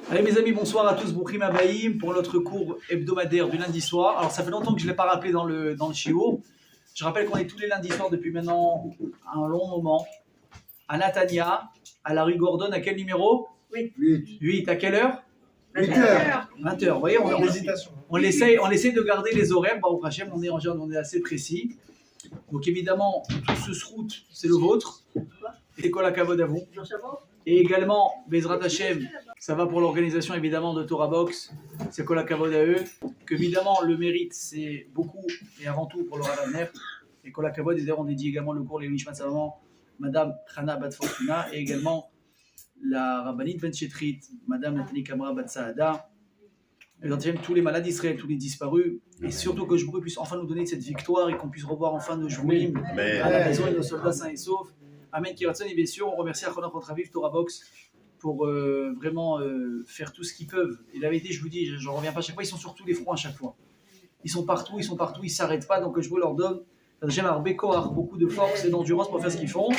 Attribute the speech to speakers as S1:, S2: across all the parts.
S1: Allez mes amis, bonsoir à tous, Brouchim Abaïm pour notre cours hebdomadaire du lundi soir. Alors ça fait longtemps que je ne l'ai pas rappelé dans le shiur. Je rappelle qu'on est tous les lundis soirs depuis maintenant un long moment à Natania, à la rue Gordon. À quel numéro? 8. À quelle heure?
S2: 20h.
S1: 20h. Vous voyez, on essaie de garder les horaires. Baruch Hashem, on est assez précis. Donc évidemment, tout ce srout, c'est le vôtre. Et kol hakavod à vous. Et également, Bezrat Hashem, ça va pour l'organisation évidemment de Torah Box. C'est kol hakavod à eux. Que évidemment, le mérite, c'est beaucoup et avant tout pour le Rav Avner. Et kol hakavod, et d'ailleurs, on dédie également le cours les Nishmat sa maman, Madame Chana Bat Fortuna, et également la Rabbanit Ben Chetrit, Madame Nathalie Kamra Bat Saada. Et dans tous les malades d'Israël, tous les disparus, et surtout que je puisse enfin nous donner cette victoire et qu'on puisse revoir enfin nos jouim à la maison et nos soldats sains et saufs. Amen, Kiratson, et bien sûr, on remercie Achonach Otraviv, Torah Box, pour vraiment faire tout ce qu'ils peuvent. Et la vérité, je vous dis, je ne reviens pas à chaque fois, ils sont sur tous les fronts à chaque fois. Ils sont partout, ils ne s'arrêtent pas, donc je vous leur donne beaucoup de force et d'endurance pour faire ce qu'ils font.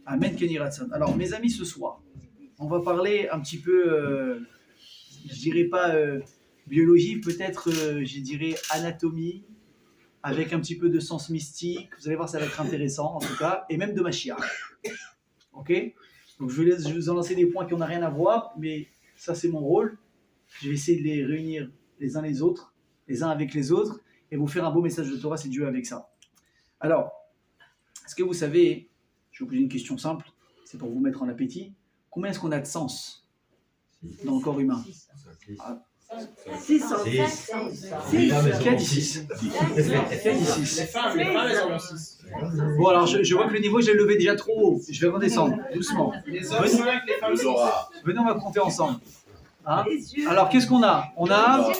S1: Amen, Kiratson. Alors, mes amis, ce soir, on va parler un petit peu, je dirais pas biologie, peut-être, je dirais anatomie, avec un petit peu de sens mystique. Vous allez voir, ça va être intéressant en tout cas, et même de Mashiach. Ok? Donc je vais vous en lancer des points qui n'ont rien à voir, mais ça c'est mon rôle. Je vais essayer de les réunir les uns les autres, les uns avec les autres, et vous faire un beau message de Torah, c'est Dieu avec ça. Alors, est-ce que vous savez, je vais vous poser une question simple, c'est pour vous mettre en appétit. Combien est-ce qu'on a de sens dans le corps humain?
S2: 6.
S1: Qui a dit 6? Qui a dit 6?
S2: Les femmes, elles en ont 6.
S1: Bon, alors je vois que le niveau, j'ai levé déjà trop haut. Je vais redescendre, doucement.
S2: Les hommes 5, les femmes 6.
S1: Venez, on va compter ensemble. Hein? Alors, qu'est-ce qu'on a? On a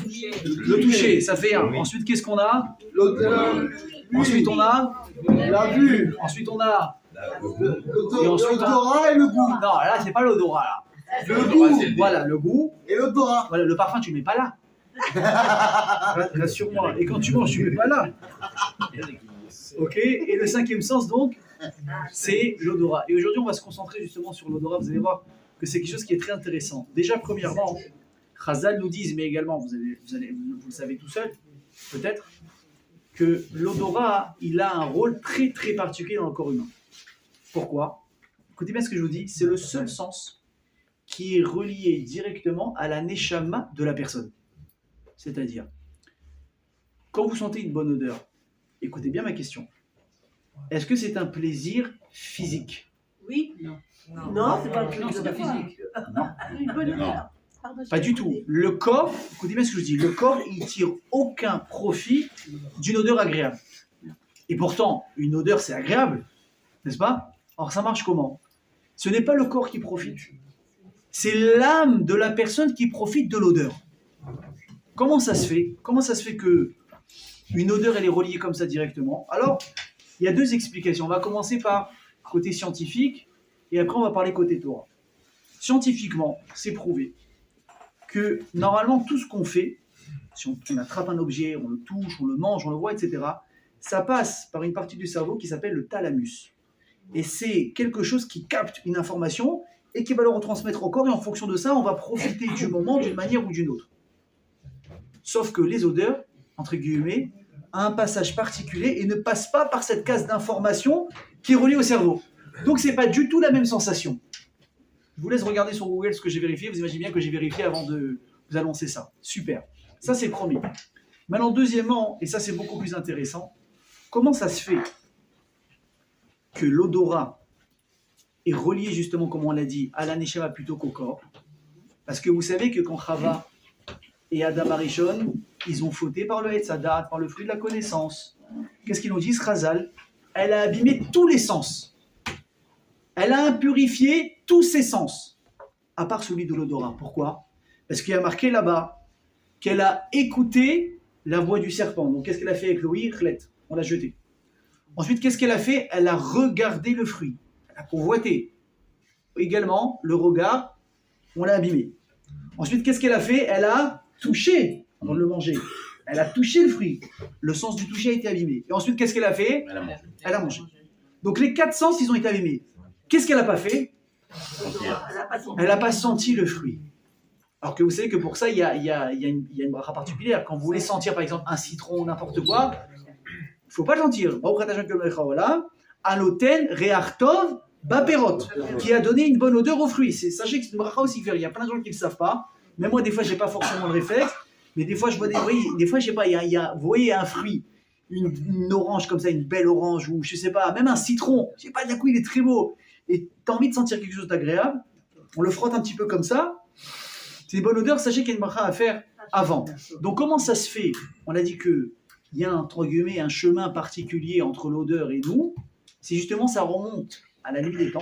S1: le toucher, ça fait 1. Ensuite, qu'est-ce qu'on a?
S3: L'odeur.
S1: Ensuite, on a
S3: La vue.
S1: Ensuite, on a
S3: L'odorat et le goût.
S1: Non, là, c'est pas l'odorat, là.
S3: Le goût.
S1: Voilà, le goût.
S3: Et l'odorat.
S1: Voilà, le parfum, tu ne mets pas là. Rassure-moi. Et quand tu manges, tu ne mets pas là. Ok. Et le 5e sens, donc, c'est l'odorat. Et aujourd'hui, on va se concentrer justement sur l'odorat. Vous allez voir que c'est quelque chose qui est très intéressant. Déjà, premièrement, Chazal nous dit, mais également, vous le savez tout seul, peut-être, que l'odorat, il a un rôle très très particulier dans le corps humain. Pourquoi? Écoutez bien ce que je vous dis, c'est le seul sens qui est relié directement à la neshama de la personne. C'est-à-dire, quand vous sentez une bonne odeur, écoutez bien ma question, est-ce que c'est un plaisir physique?
S2: Oui.
S4: Non, c'est pas
S1: physique. Non.
S4: Une bonne odeur.
S1: Pas du tout. Le corps, écoutez bien ce que je dis, le corps, il tire aucun profit d'une odeur agréable. Et pourtant, une odeur, c'est agréable, n'est-ce pas? Alors ça marche comment? Ce n'est pas le corps qui profite. C'est l'âme de la personne qui profite de l'odeur. Comment ça se fait? Comment ça se fait que une odeur, elle est reliée comme ça directement? Alors, il y a 2 explications. On va commencer par côté scientifique et après on va parler côté Torah. Scientifiquement, c'est prouvé que normalement tout ce qu'on fait, si on attrape un objet, on le touche, on le mange, on le voit, etc., ça passe par une partie du cerveau qui s'appelle le thalamus. Et c'est quelque chose qui capte une information et qui va le retransmettre au corps, et en fonction de ça, on va profiter du moment d'une manière ou d'une autre. Sauf que les odeurs, entre guillemets, ont un passage particulier et ne passent pas par cette case d'information qui est reliée au cerveau. Donc c'est pas du tout la même sensation. Je vous laisse regarder sur Google ce que j'ai vérifié, vous imaginez bien que j'ai vérifié avant de vous annoncer ça. Super. Ça c'est le premier. Maintenant, deuxièmement, et ça c'est beaucoup plus intéressant, comment ça se fait que l'odorat est relié justement, comme on l'a dit, à la neshama plutôt qu'au corps? Parce que vous savez que quand Chava et Adam Arishon, ils ont fauté par le Hetzadat, par le fruit de la connaissance. Qu'est-ce qu'ils nous disent, Chazal? Elle a abîmé tous les sens. Elle a impurifié tous ses sens, à part celui de l'odorat. Pourquoi? Parce qu'il y a marqué là-bas qu'elle a écouté la voix du serpent. Donc qu'est-ce qu'elle a fait avec l'ouïe? Chlet, on l'a jeté. Ensuite, qu'est-ce qu'elle a fait? Elle a regardé le fruit. Elle a convoité. Également, le regard, on l'a abîmé. Ensuite, qu'est-ce qu'elle a fait? Elle a touché avant de le manger. Elle a touché le fruit. Le sens du toucher a été abîmé. Et ensuite, qu'est-ce qu'elle a fait? Elle a mangé. Donc les 4 sens, ils ont été abîmés. Qu'est-ce qu'elle n'a pas fait?
S4: Elle a pas son-
S1: Elle n'a pas senti le fruit. Alors que vous savez que pour ça, il y a une bracha particulière. Quand vous voulez sentir, par exemple, un citron ou n'importe quoi, il ne faut pas le sentir. Aloten re'artov baperot, qui a donné une bonne odeur aux fruits. Sachez que c'est une bracha aussi. Il y a plein de gens qui ne le savent pas. Même moi, des fois, je n'ai pas forcément le réflexe. Mais des fois, je vois des fois, je sais pas, vous voyez un fruit, une orange comme ça, une belle orange, ou je sais pas, même un citron, je sais pas, d'un coup, il est très beau. Et tu as envie de sentir quelque chose d'agréable. On le frotte un petit peu comme ça. C'est une bonne odeur, sachez qu'il y a une bracha à faire avant. Donc comment ça se fait? On a dit qu'il y a entre guillemets un chemin particulier entre l'odeur et nous. C'est justement ça remonte à la nuit des temps.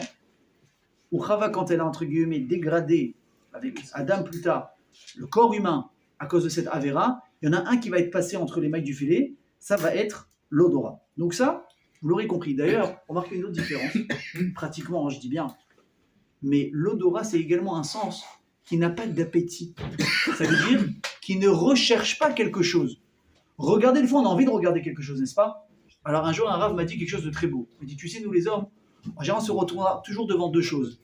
S1: Où Chava, quand elle a entre guillemets dégradé avec Adam plus tard le corps humain à cause de cette avéra, il y en a un qui va être passé entre les mailles du filet, ça va être l'odorat. Donc ça, vous l'aurez compris. D'ailleurs, remarquez une autre différence, pratiquement, je dis bien, mais l'odorat c'est également un sens qui n'a pas d'appétit. Ça veut dire qui ne recherche pas quelque chose. Regardez, des fois, on a envie de regarder quelque chose, n'est-ce pas? Alors un jour, un rave m'a dit quelque chose de très beau. Il m'a dit, tu sais, nous les hommes, en général, on se retrouvera toujours devant deux choses.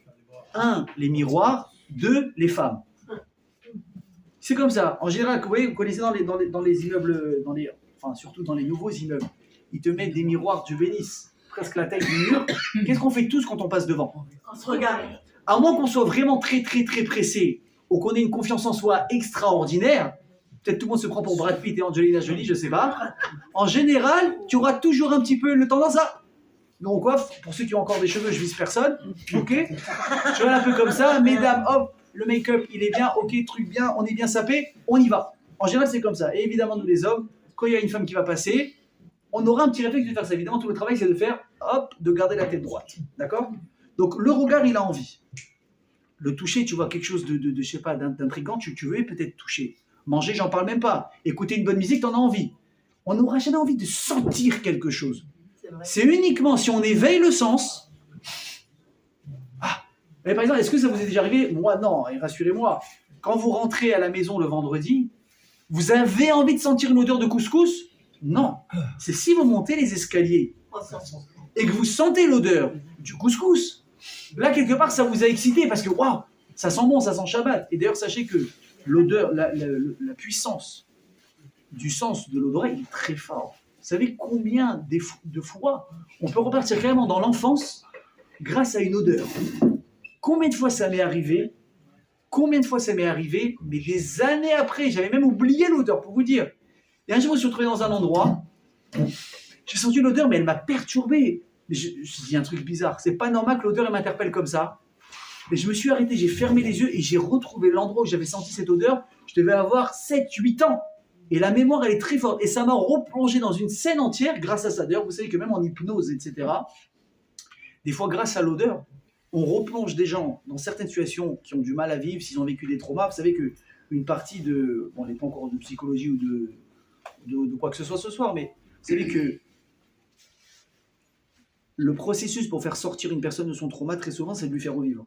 S1: Un, les miroirs. Deux, les femmes. C'est comme ça. En général, vous voyez, vous connaissez dans les immeubles, enfin surtout dans les nouveaux immeubles, ils te mettent des miroirs, Dieu bénisse, presque la taille du mur. Qu'est-ce qu'on fait tous quand on passe devant?
S4: On se regarde.
S1: À moins qu'on soit vraiment très très très pressé ou qu'on ait une confiance en soi extraordinaire, peut-être tout le monde se prend pour Brad Pitt et Angelina Jolie, je sais pas. En général, tu auras toujours un petit peu le tendance à... Donc quoi, pour ceux qui ont encore des cheveux, je vise personne, ok? Je vais un peu comme ça, mesdames, hop, le make-up il est bien, ok, truc bien, on est bien sapé, on y va. En général, c'est comme ça. Et évidemment, nous les hommes, quand il y a une femme qui va passer, on aura un petit réflexe de faire ça. Évidemment, tout le travail, c'est de faire, hop, de garder la tête droite, d'accord? Donc le regard, il a envie. Le toucher, tu vois quelque chose de je sais pas, d'intriguant, tu veux peut-être toucher. Manger, j'en parle même pas. Écouter une bonne musique, t'en as envie. On n'aura jamais envie de sentir quelque chose. C'est uniquement si on éveille le sens. Ah, mais par exemple, est-ce que ça vous est déjà arrivé? Moi, non, et rassurez-moi, quand vous rentrez à la maison le vendredi, vous avez envie de sentir une odeur de couscous? Non. C'est si vous montez les escaliers et que vous sentez l'odeur du couscous. Là, quelque part, ça vous a excité parce que, waouh, ça sent bon, ça sent Shabbat. Et d'ailleurs, sachez que l'odeur, la puissance du sens de l'odorat est très fort. Vous savez combien de fois on peut repartir carrément dans l'enfance grâce à une odeur? Combien de fois ça m'est arrivé? Mais des années après, j'avais même oublié l'odeur, pour vous dire. Et un jour, je me suis retrouvé dans un endroit, j'ai senti l'odeur, mais elle m'a perturbé. Je dis un truc bizarre, c'est pas normal que l'odeur elle m'interpelle comme ça. Et je me suis arrêté, j'ai fermé les yeux et j'ai retrouvé l'endroit où j'avais senti cette odeur. Je devais avoir 7-8 ans. Et la mémoire, elle est très forte. Et ça m'a replongé dans une scène entière grâce à ça. D'ailleurs, vous savez que même en hypnose, etc., des fois, grâce à l'odeur, on replonge des gens dans certaines situations qui ont du mal à vivre, s'ils ont vécu des traumas. Vous savez qu'une partie de... Bon, on n'est pas encore de psychologie ou de quoi que ce soit ce soir, mais vous savez que le processus pour faire sortir une personne de son trauma, très souvent, c'est de lui faire revivre.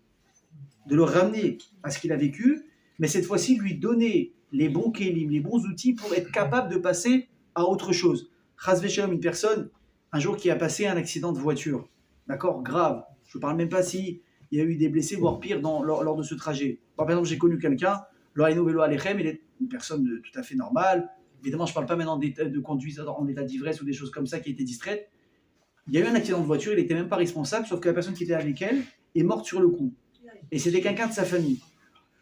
S1: De le ramener à ce qu'il a vécu, mais cette fois-ci, lui donner les bons kélim, les bons outils pour être capable de passer à autre chose. Chas v'shalom, une personne, un jour qui a passé un accident de voiture, d'accord, grave. Je ne parle même pas s'il y a eu des blessés, voire pire, lors de ce trajet. Par exemple, j'ai connu quelqu'un, Loaïno Velo Alechem, il est une personne tout à fait normale. Évidemment, je ne parle pas maintenant de conduite en état d'ivresse ou des choses comme ça qui étaient distraites. Il y a eu un accident de voiture, il n'était même pas responsable, sauf que la personne qui était avec elle est morte sur le coup. Et c'était quelqu'un de sa famille.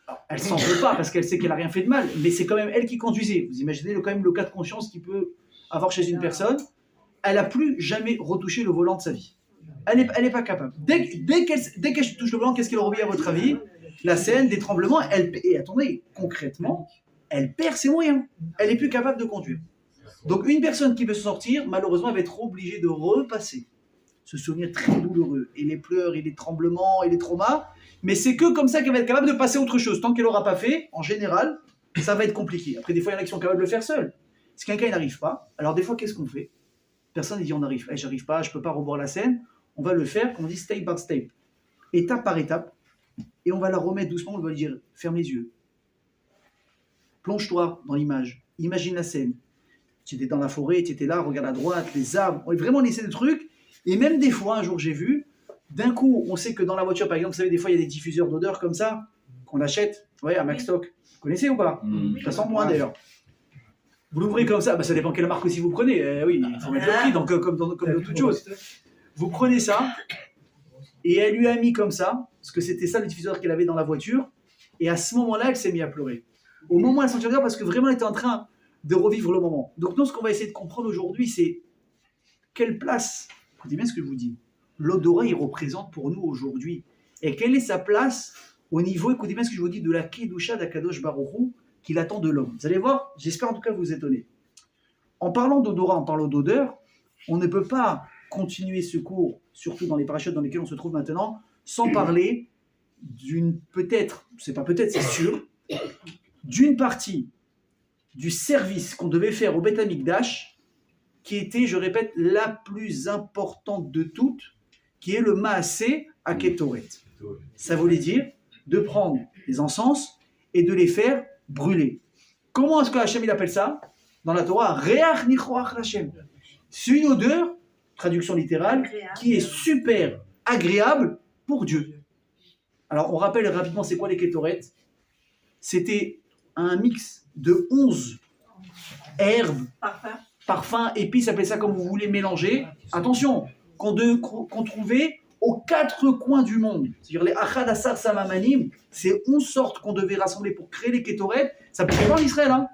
S1: Alors, elle s'en veut pas parce qu'elle sait qu'elle n'a rien fait de mal, mais c'est quand même elle qui conduisait. Vous imaginez quand même le cas de conscience qu'il peut avoir chez une personne. Elle n'a plus jamais retouché le volant de sa vie. Elle n'est pas capable. Dès qu'elle touche le volant, qu'est-ce qu'elle revient à votre avis? La scène, des tremblements, et attendez, concrètement, elle perd ses moyens. Elle n'est plus capable de conduire. Donc une personne qui veut sortir, malheureusement, elle va être obligée de repasser ce souvenir très douloureux, et les pleurs, et les tremblements, et les traumas, mais c'est que comme ça qu'elle va être capable de passer à autre chose. Tant qu'elle n'aura pas fait, en général, ça va être compliqué. Après, des fois, il y en a qui sont capables de le faire seul. Si quelqu'un n'arrive pas, alors des fois, qu'est-ce qu'on fait? Personne ne dit on n'arrive pas, j'arrive pas, je ne peux pas revoir la scène. On va le faire, comme on dit, step by step, étape par étape, et on va la remettre doucement, on va lui dire, ferme les yeux. Plonge-toi dans l'image, imagine la scène. Tu étais dans la forêt, tu étais là, regarde à droite, les arbres, on va vraiment laisser des trucs. Et même des fois, un jour j'ai vu D'un coup, on sait que dans la voiture, par exemple, vous savez, des fois, il y a des diffuseurs d'odeur comme ça, qu'on achète, vous voyez, à Maxstock. Vous connaissez ou pas? Ça sent moins d'ailleurs. Vous l'ouvrez comme ça, ça dépend quelle marque aussi vous prenez. Oui, il faut mettre le prix, donc, comme dans toute chose. Vous prenez ça, et elle lui a mis comme ça, parce que c'était ça le diffuseur qu'elle avait dans la voiture, et à ce moment-là, elle s'est mise à pleurer. Au moment où elle s'en tire parce que vraiment, elle était en train de revivre le moment. Donc, nous, ce qu'on va essayer de comprendre aujourd'hui, c'est quelle place, écoutez bien ce que je vous dis, l'odorat, il représente pour nous aujourd'hui. Et quelle est sa place au niveau, écoutez bien ce que je vous dis, de la Kedusha d'Akadosh Baruch Hu qu'il attend de l'homme. Vous allez voir, j'espère en tout cas vous étonner. En parlant d'odorat, en parlant d'odeur, on ne peut pas continuer ce cours, surtout dans les parachutes dans lesquels on se trouve maintenant, sans parler d'une, peut-être, c'est pas peut-être, c'est sûr, d'une partie du service qu'on devait faire au Beth Amikdash, qui était, je répète, la plus importante de toutes, qui est le Maaseh HaKetoret. Ça voulait dire de prendre les encens et de les faire brûler. Comment est-ce que Hachem il appelle ça? Dans la Torah, Reach Nichoach Hashem. C'est une odeur, traduction littérale, qui est super agréable pour Dieu. Alors, on rappelle rapidement, c'est quoi les Ketoret? C'était un mix de 11 herbes, parfums, épices, appelez ça comme vous voulez, mélanger. Attention, qu'on trouvait aux 4 coins du monde. C'est-à-dire les Achad Asar Samamanim, c'est 11 sortes qu'on devait rassembler pour créer les Ketoret. Ça poussait pas en Israël, hein.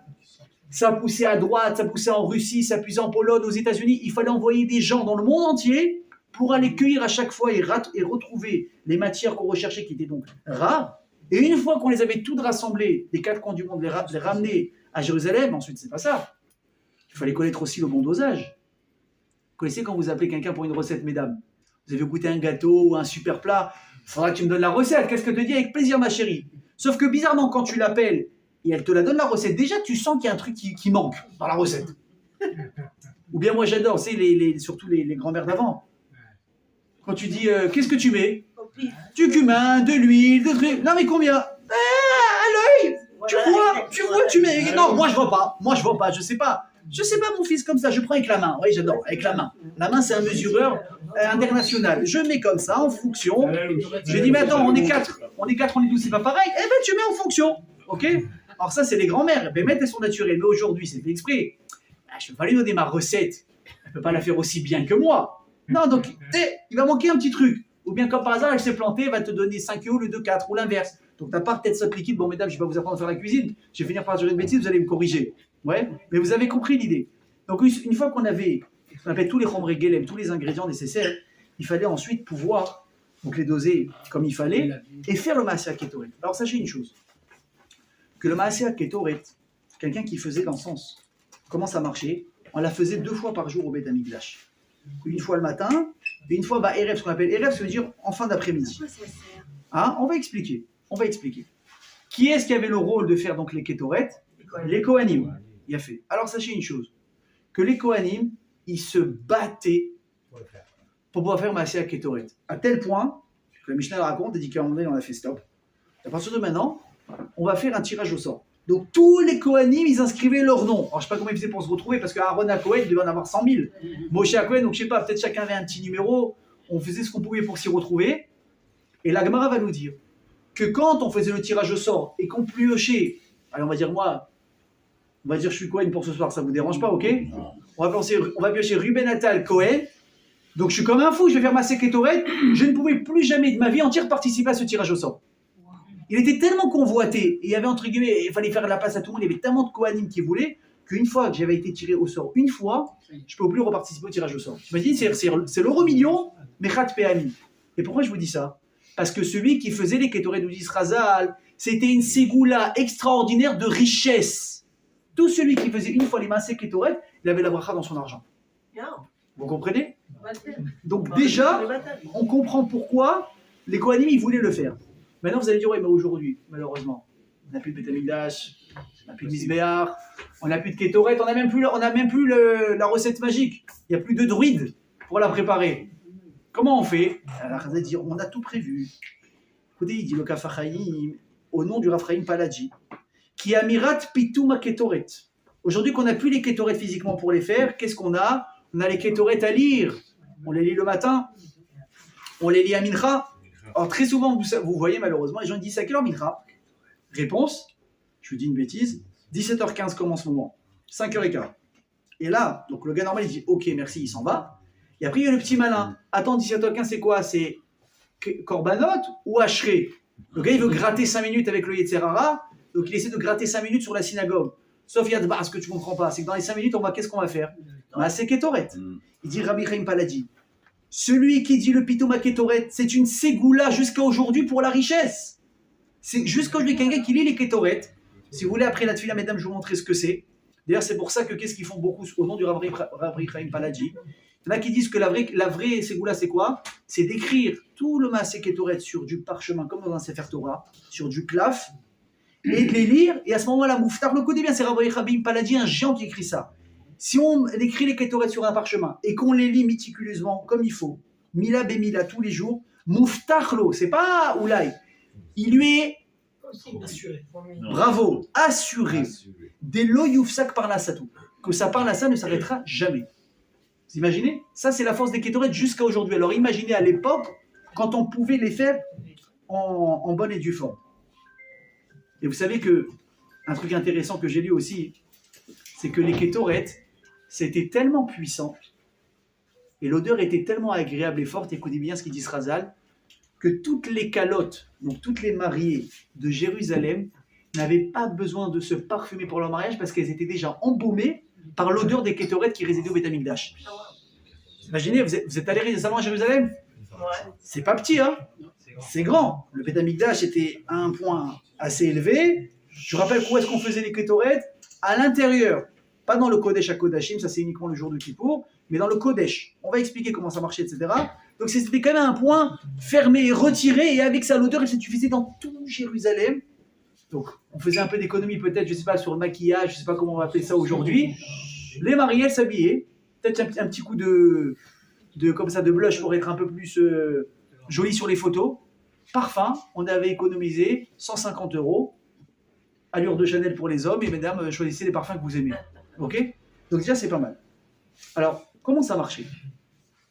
S1: Ça poussait à droite, ça poussait en Russie, ça poussait en Pologne, aux États-Unis. Il fallait envoyer des gens dans le monde entier pour aller cueillir à chaque fois et retrouver les matières qu'on recherchait qui étaient donc rares. Et une fois qu'on les avait toutes rassemblées, les 4 coins du monde, les ramener à Jérusalem, ensuite c'est pas ça. Il fallait connaître aussi le bon dosage. Vous connaissez quand vous appelez quelqu'un pour une recette, mesdames? Vous avez goûté un gâteau ou un super plat, il faudra que tu me donnes la recette. Qu'est-ce que tu dis? Avec plaisir, ma chérie. Sauf que bizarrement, quand tu l'appelles et elle te la donne la recette, déjà tu sens qu'il y a un truc qui manque dans la recette. Ou bien moi j'adore, c'est surtout les grands-mères d'avant. Quand tu dis, qu'est-ce que tu mets? Du cumin, de l'huile, de trucs. Non mais combien? À l'œil. Tu vois, tu mets. Non, moi je vois pas, je sais pas. Je sais pas, mon fils, comme ça, je prends avec la main. Oui, j'adore, avec la main. La main, c'est un mesureur international. Je mets comme ça, en fonction. Je dis, mais attends, on est 4, on est 12, c'est pas pareil. Eh ben, tu mets en fonction. Ok? Alors, ça, c'est les grands-mères. Ben, elles sont naturelles. Mais aujourd'hui, c'est fait exprès. Je peux pas lui donner ma recette. Elle peut pas la faire aussi bien que moi. Non, donc, il va manquer un petit truc. Ou bien, comme par hasard, elle s'est plantée, elle va te donner 5 euros au lieu de 4, ou l'inverse. Donc, t'as pas peut-être cette liquide. Bon, mesdames, je vais pas vous apprendre à faire la cuisine. Je vais finir par dire une bêtise, vous allez me corriger. Ouais, mais vous avez compris l'idée. Donc, une fois qu'on avait tous les chomrei gelem, tous les ingrédients nécessaires, il fallait ensuite pouvoir donc les doser comme il fallait et faire le Maaseh HaKetoret. Alors, sachez une chose, que le Maaseh HaKetoret, quelqu'un qui faisait l'encens, comment ça marchait? On la faisait 2 fois par jour au Beth Amikdash. Une fois le matin et une fois Erev, ce qu'on appelle Erev, ça veut dire en fin d'après-midi. Hein? On va expliquer. Qui est-ce qui avait le rôle de faire donc les Ketoret? Les Kohanim. Il a fait. Alors sachez une chose, que les Kohanim, ils se battaient pour pouvoir faire Maaseh HaKetoret. À tel point que la Mishnah raconte, elle dit qu'à un moment donné, on a fait stop. À partir de maintenant, on va faire un tirage au sort. Donc tous les Kohanim, ils inscrivaient leur nom. Alors je ne sais pas comment ils faisaient pour se retrouver, parce qu'Aaron à Kohen, il devait en avoir 100 000. Moshe à Kohen, donc je ne sais pas, peut-être chacun avait un petit numéro. On faisait ce qu'on pouvait pour s'y retrouver. Et la Gemara va nous dire que quand on faisait le tirage au sort et qu'on piochait, allez, on va dire moi, je suis Cohen pour ce soir, ça vous dérange pas, ok? On va piocher Ruben Atal Cohen. Donc je suis comme un fou, je vais faire Maaseh HaKetoret. Je ne pouvais plus jamais de ma vie entière participer à ce tirage au sort. Il était tellement convoité, et il y avait entre guillemets, il fallait faire la place à tout le monde, il y avait tellement de Kohanim qui voulaient, qu'une fois que j'avais été tiré au sort, une fois, je ne peux plus reparticiper au tirage au sort. T'imagines, c'est l'euro million, mais Khat Pe'ami. Et pourquoi je vous dis ça? Parce que celui qui faisait les Ketoret d'Udis Razal, c'était une ségoula extraordinaire de richesse. Tout celui qui faisait une fois les Maaseh HaKetoret, il avait la bracha dans son argent. Vous comprenez? Donc déjà, on comprend pourquoi les Kohanim, ils voulaient le faire. Maintenant, vous allez dire, oui, mais aujourd'hui, malheureusement, on n'a plus de Beth Amikdash, on n'a plus de Mizbeach, on n'a plus de Ketoret, on n'a même plus la recette magique. Il n'y a plus de druide pour la préparer. Comment on fait? Alors, vous allez dire, on a tout prévu. Écoutez, il dit le Kaf HaChaim, au nom du Rav Chaim Paladji, qui a mirat pitum HaKetoret. Aujourd'hui qu'on n'a plus les Ketoret physiquement pour les faire, qu'est-ce qu'on a? On a les Ketoret à lire. On les lit le matin. On les lit à Mincha. Alors très souvent, vous voyez malheureusement, les gens disent à quelle heure Mincha? Réponse, je vous dis une bêtise, 17h15 comme en ce moment, 5h15. Et là, donc le gars normal il dit ok merci, il s'en va. Et après il y a le petit malin. Attends, 17h15 c'est quoi? C'est Korbanot ou Ashré? Le gars il veut gratter 5 minutes avec le Yetzerara, donc il essaie de gratter 5 minutes sur la synagogue. Sauf Yadba, ce que tu comprends pas, c'est que dans les 5 minutes, qu'est-ce qu'on va faire? C'est Ketoret. Il dit Rabbi Chaim Paladi. Celui qui dit le Pitoum à Ketoret, c'est une ségoula jusqu'à aujourd'hui pour la richesse. C'est jusqu'à aujourd'hui quelqu'un qui lit les Ketoret. Si vous voulez, après la tefila, mesdames, je vais vous montrer ce que c'est. D'ailleurs, c'est pour ça que qu'est-ce qu'ils font beaucoup au nom du Rabbi Chaim Paladi. Il y en a qui disent que la vraie ségoula, c'est quoi? C'est d'écrire tout le Maaseh Ketoret sur du parchemin, comme dans un Sefer Torah, sur du klaf, et de les lire, et à ce moment-là, Mouftar, le connaît bien, c'est Rabbi Chaim Paladi, un géant qui écrit ça. Si on écrit les Ketoret sur un parchemin et qu'on les lit méticuleusement comme il faut, Mila Bemila tous les jours, Mouftarlo, c'est pas Oulaï, il lui est
S2: Assuré.
S1: bravo, assuré, des lo yufsak par la satou, que sa parnassa ne s'arrêtera jamais. Vous imaginez? Ça, c'est la force des Ketoret jusqu'à aujourd'hui. Alors imaginez à l'époque, quand on pouvait les faire en bonne et due forme. Et vous savez que, un truc intéressant que j'ai lu aussi, c'est que les Ketoret, c'était tellement puissant, et l'odeur était tellement agréable et forte, écoutez bien ce qu'il dit Srazal, que toutes les calottes, donc toutes les mariées de Jérusalem, n'avaient pas besoin de se parfumer pour leur mariage parce qu'elles étaient déjà embaumées par l'odeur des Ketoret qui résidaient au Beth Amikdash. Imaginez, vous êtes allé récemment à Jérusalem? C'est pas petit, hein? C'est grand. Le Beth Amikdash était à un point assez élevé. Je rappelle où est-ce qu'on faisait les Ketoret? À l'intérieur. Pas dans le Kodesh à Kodashim, ça c'est uniquement le jour de Kippour, mais dans le Kodesh. On va expliquer comment ça marchait, etc. Donc c'était quand même un point fermé et retiré, et avec ça, l'odeur, elle se diffusait dans tout Jérusalem. Donc on faisait un peu d'économie peut-être, je sais pas, sur le maquillage, je sais pas comment on va appeler ça aujourd'hui. Les mariées, elles s'habillaient, peut-être un petit coup de comme ça, de blush pour être un peu plus joli sur les photos. Parfum, on avait économisé 150 €. Allure de Chanel pour les hommes, et mesdames, choisissez les parfums que vous aimez. Ok? Donc déjà, c'est pas mal. Alors, comment ça marchait?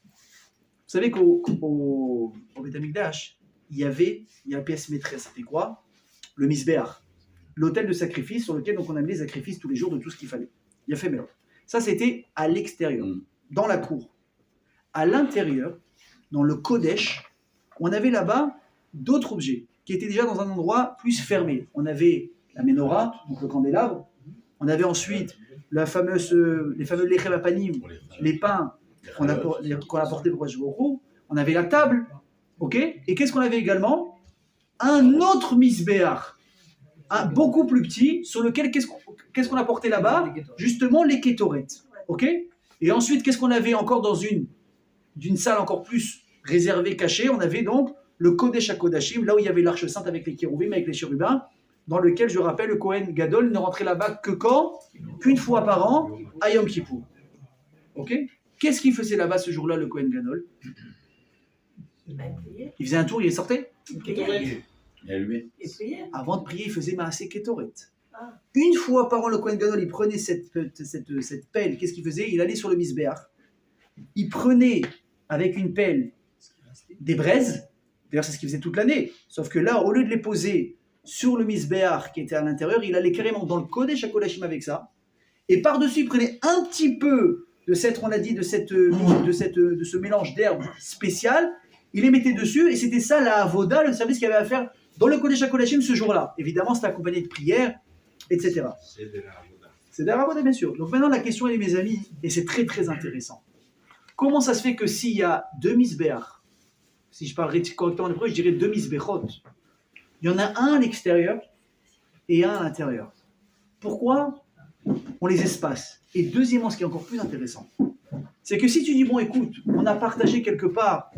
S1: Vous savez qu'au Beth Amikdash, il y avait la pièce maîtresse. C'était quoi? Le Misbéach. L'autel de sacrifice sur lequel donc, on amenait les sacrifices tous les jours de tout ce qu'il fallait. Il y a fait Mélot. Ça, c'était à l'extérieur, dans la cour. À l'intérieur, dans le Kodesh, on avait là-bas d'autres objets qui étaient déjà dans un endroit plus fermé. On avait la menorah, donc le candélabre. On avait ensuite les fameux lechem apanim, les pains qu'on apportait pour Hashvoru. On avait la table, ok? Et qu'est-ce qu'on avait également? Un autre misbéach, beaucoup plus petit, sur lequel qu'est-ce qu'on apportait là-bas? Justement les kétoret, ok? Et ensuite, qu'est-ce qu'on avait encore dans d'une salle encore plus réservée, cachée? On avait donc le Kodesh HaKodashim, là où il y avait l'arche sainte avec les kérouvim, avec les chérubins, dans lequel, je rappelle, le Kohen Gadol ne rentrait là-bas que quand? Qu'une fois par an, à Yom Kippour. Ok? Qu'est-ce qu'il faisait là-bas ce jour-là, le Kohen Gadol? Il faisait un tour, il sortait? Avant de prier, il faisait Maaseh Ketoret. Une fois par an, le Kohen Gadol, il prenait cette pelle. Qu'est-ce qu'il faisait? Il allait sur le Misbéach. Il prenait avec une pelle des braises. D'ailleurs, c'est ce qu'il faisait toute l'année. Sauf que là, au lieu de les poser sur le Misbéach qui était à l'intérieur, il allait carrément dans le Kodesh HaKodashim avec ça. Et par-dessus, il prenait un petit peu de cette, on a dit, de ce mélange d'herbes spéciales. Il les mettait dessus et c'était ça la avoda, le service qu'il avait à faire dans le Kodesh HaKodashim ce jour-là. Évidemment, c'était accompagné de prières, etc. C'est de la avoda, bien sûr. Donc maintenant, la question est, mes amis, et c'est très très intéressant. Comment ça se fait que s'il y a deux Misbéach, si je parlerais correctement en hébreu, je dirais deux Misbéchot, il y en a un à l'extérieur et un à l'intérieur. Pourquoi on les espace? Et deuxièmement, ce qui est encore plus intéressant, c'est que si tu dis, bon écoute, on a partagé quelque part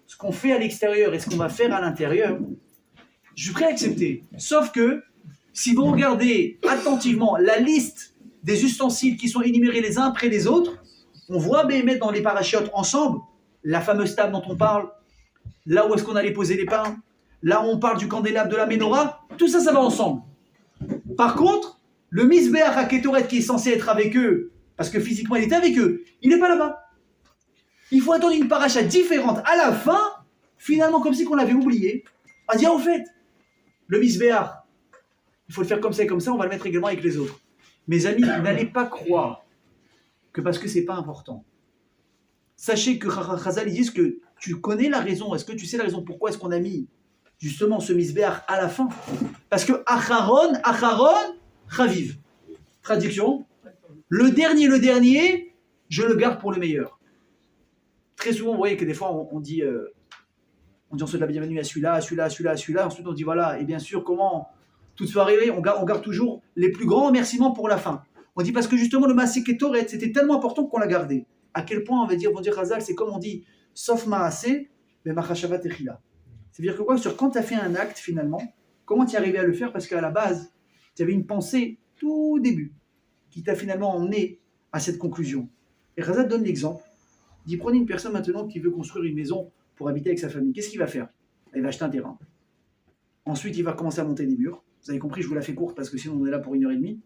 S1: ce qu'on fait à l'extérieur et ce qu'on va faire à l'intérieur, je suis prêt à accepter. Sauf que, si vous regardez attentivement la liste des ustensiles qui sont énumérés les uns après les autres, on voit Béhémet dans les parachiotes ensemble, la fameuse table dont on parle, là où est-ce qu'on allait poser les pains, là où on parle du candélabre de la menorah, tout ça, ça va ensemble. Par contre, le Misbéach HaKetoret qui est censé être avec eux, parce que physiquement il était avec eux, il n'est pas là-bas. Il faut attendre une paracha différente à la fin, finalement, comme si qu'on l'avait oublié. On dit, au fait, le misbéar, il faut le faire comme ça, on va le mettre également avec les autres. Mes amis, n'allez pas croire que parce que c'est pas important. Sachez que Chazal, ils disent que tu connais la raison. Est-ce que tu sais la raison pourquoi est-ce qu'on a mis justement ce misbéar à la fin? Parce que Acharon, Chaviv. Traduction, le dernier, je le garde pour le meilleur. Très souvent, vous voyez que des fois, on dit ensuite la bienvenue à celui-là. Ensuite, on dit voilà, et bien sûr, comment tout soit arrivé, on garde toujours les plus grands remerciements pour la fin. On dit parce que justement, le Maaseh Ketoret, c'était tellement important qu'on l'a gardé. À quel point, on va dire Chazal, c'est comme on dit, sauf Maaseh, mais Machashava Techila. C'est-à-dire que quoi, quand tu as fait un acte, finalement, comment tu es arrivé à le faire? Parce qu'à la base, tu avais une pensée tout début qui t'a finalement emmené à cette conclusion. Et Chazal donne l'exemple. Il dit, prenez une personne maintenant qui veut construire une maison pour habiter avec sa famille. Qu'est-ce qu'il va faire? Il va acheter un terrain. Ensuite, il va commencer à monter des murs. Vous avez compris, je vous la fais courte parce que sinon on est là pour 1h30.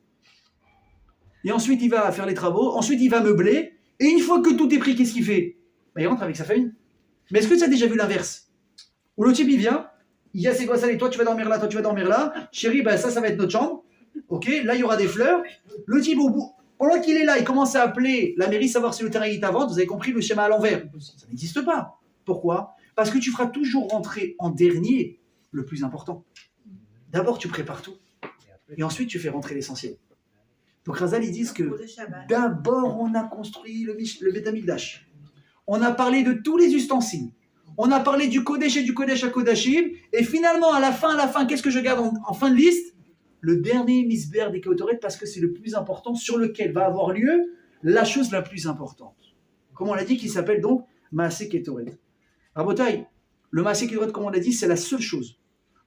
S1: Et ensuite, il va faire les travaux. Ensuite, il va meubler. Et une fois que tout est pris, qu'est-ce qu'il fait? Il rentre avec sa famille. Mais est-ce que tu as déjà vu l'inverse? Où le type, il vient, il dit à ses gosses, allez, toi tu vas dormir là, toi tu vas dormir là. Chérie, ça va être notre chambre. Ok, là il y aura des fleurs. Le type, au bout, pendant qu'il est là, il commence à appeler la mairie, savoir si le terrain est à vendre. Vous avez compris le schéma à l'envers. Ça n'existe pas. Pourquoi? Parce que tu feras toujours rentrer en dernier le plus important. D'abord, tu prépares tout. Et ensuite, tu fais rentrer l'essentiel. Donc, Chazal, ils disent que d'abord, on a construit le Beth Amikdash. On a parlé de tous les ustensiles. On a parlé du Kodesh et du Kodesh à Kodashim. Et finalement, à la fin, qu'est-ce que je garde en fin de liste? Le dernier misber des Ketoret, parce que c'est le plus important, sur lequel va avoir lieu la chose la plus importante. Comme on l'a dit, qui s'appelle donc Maaseh Ketoret. Rabotai, le Maaseh Ketoret, comme on l'a dit, c'est la seule chose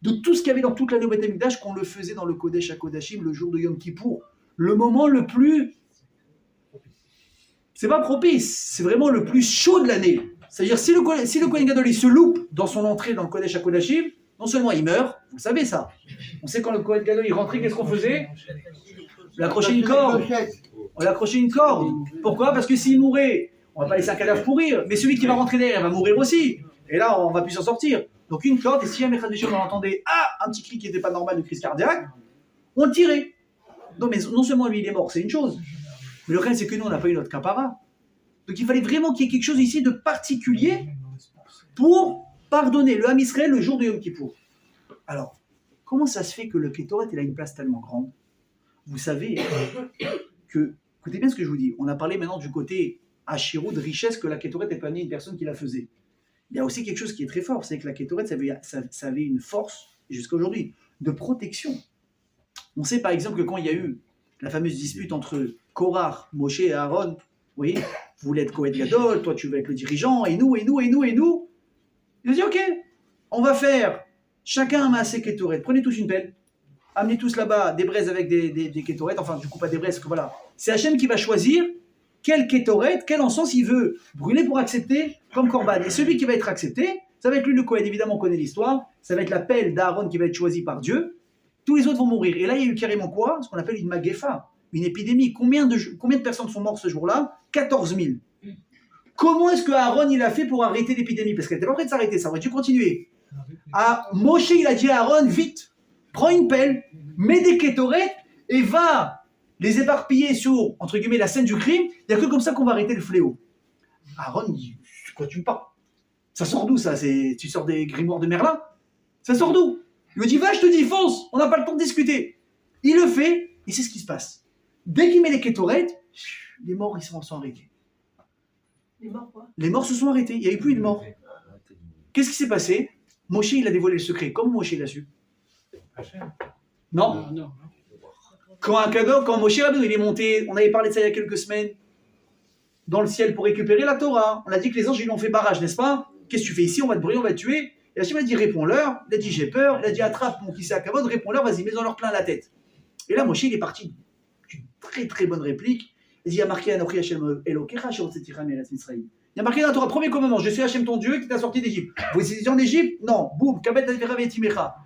S1: de tout ce qu'il y avait dans toute l'année au Beth Amikdash qu'on le faisait dans le Kodesh à Kodashim, le jour de Yom Kippour. Le moment le plus... C'est pas propice, c'est vraiment le plus chaud de l'année. C'est-à-dire, si le Kohen Gadol il se loupe dans son entrée dans le Kodesh à Kodashim, non seulement il meurt, vous savez ça. On sait quand le Kohen Gadol il rentrait, qu'est-ce qu'on faisait? On l'accrochait une corde. On l'accrochait une corde. Pourquoi? Parce que s'il mourait, on va pas laisser un cadavre pourrir, mais celui qui va rentrer derrière va mourir aussi. Et là, on va plus s'en sortir. Donc une corde, et si jamais on entendait un petit cri qui n'était pas normal de crise cardiaque, on le tirait. Non, mais non seulement lui il est mort, c'est une chose, mais le reste c'est que nous on n'a pas eu notre capara. Donc il fallait vraiment qu'il y ait quelque chose ici de particulier pour pardonner le Ham Israël le jour de Yom Kippour. Alors, comment ça se fait que le Ketoret il a une place tellement grande? Vous savez que, écoutez bien ce que je vous dis, on a parlé maintenant du côté Hachirou, de richesse que la Ketoret est pas née une personne qui la faisait. Il y a aussi quelque chose qui est très fort, c'est que la Ketoret ça avait une force, jusqu'à aujourd'hui, de protection. On sait par exemple que quand il y a eu la fameuse dispute entre Korach, Moshe et Aaron, vous voyez, vous voulez être Kohen Gadol, toi tu veux être le dirigeant, et nous. Ils ont dit ok, on va faire chacun un Maaseh Ketoret, prenez tous une pelle, amenez tous là-bas des braises avec des Ketoret, enfin du coup pas des braises, que voilà. C'est Hachem qui va choisir quel Ketoret, quel encens il veut brûler pour accepter comme Korban. Et celui qui va être accepté, ça va être lui le Kohen, évidemment on connaît l'histoire, ça va être la pelle d'Aaron qui va être choisie par Dieu. Tous les autres vont mourir. Et là, il y a eu carrément quoi? Ce qu'on appelle une magefa, une épidémie. Combien de personnes sont mortes ce jour-là? 14 000. Comment est-ce que Aaron il a fait pour arrêter l'épidémie? Parce qu'elle n'était pas prête de s'arrêter, ça aurait dû continuer. Moshe, il a dit à Aaron, vite, prends une pelle, mets des kétorets et va les éparpiller sur, entre guillemets, la scène du crime. Il n'y a que comme ça qu'on va arrêter le fléau. Aaron dit, quoi tu me parles? Ça sort d'où ça? Tu sors des grimoires de Merlin? Ça sort d'où? Il me dit, va, je te dis, fonce, on n'a pas le temps de discuter. Il le fait, et c'est ce qui se passe. Dès qu'il met les kétorets, les morts, ils sont arrêtés.
S4: Les morts quoi?
S1: Les morts se sont arrêtés, il n'y a eu plus de morts. Qu'est-ce qui s'est passé? Moshe, il a dévoilé le secret. Comment Moshe l'a su? Non. Quand Moshe Rabbeinu, il est monté, on avait parlé de ça il y a quelques semaines, dans le ciel pour récupérer la Torah. On a dit que les anges, ils lui ont fait barrage, n'est-ce pas? Qu'est-ce que tu fais ici? On va te brûler, on va te tuer. Et Hachem a dit, réponds-leur. Il a dit, j'ai peur. Il a dit, attrape mon fils à Kavod, réponds-leur, vas-y, mets-en leur plein la tête. Et là, Moshe, il est parti d'une très très bonne réplique. Il dit, il y a marqué Anochi Hachem Elokecha, Sherotzeticha Meretz Mitzrayim. Il y a marqué dans la Torah, premier commandement, je suis Hachem ton Dieu qui t'a sorti d'Égypte. Vous étiez en Égypte? Non. Boum, Kabet Advera Vetimecha.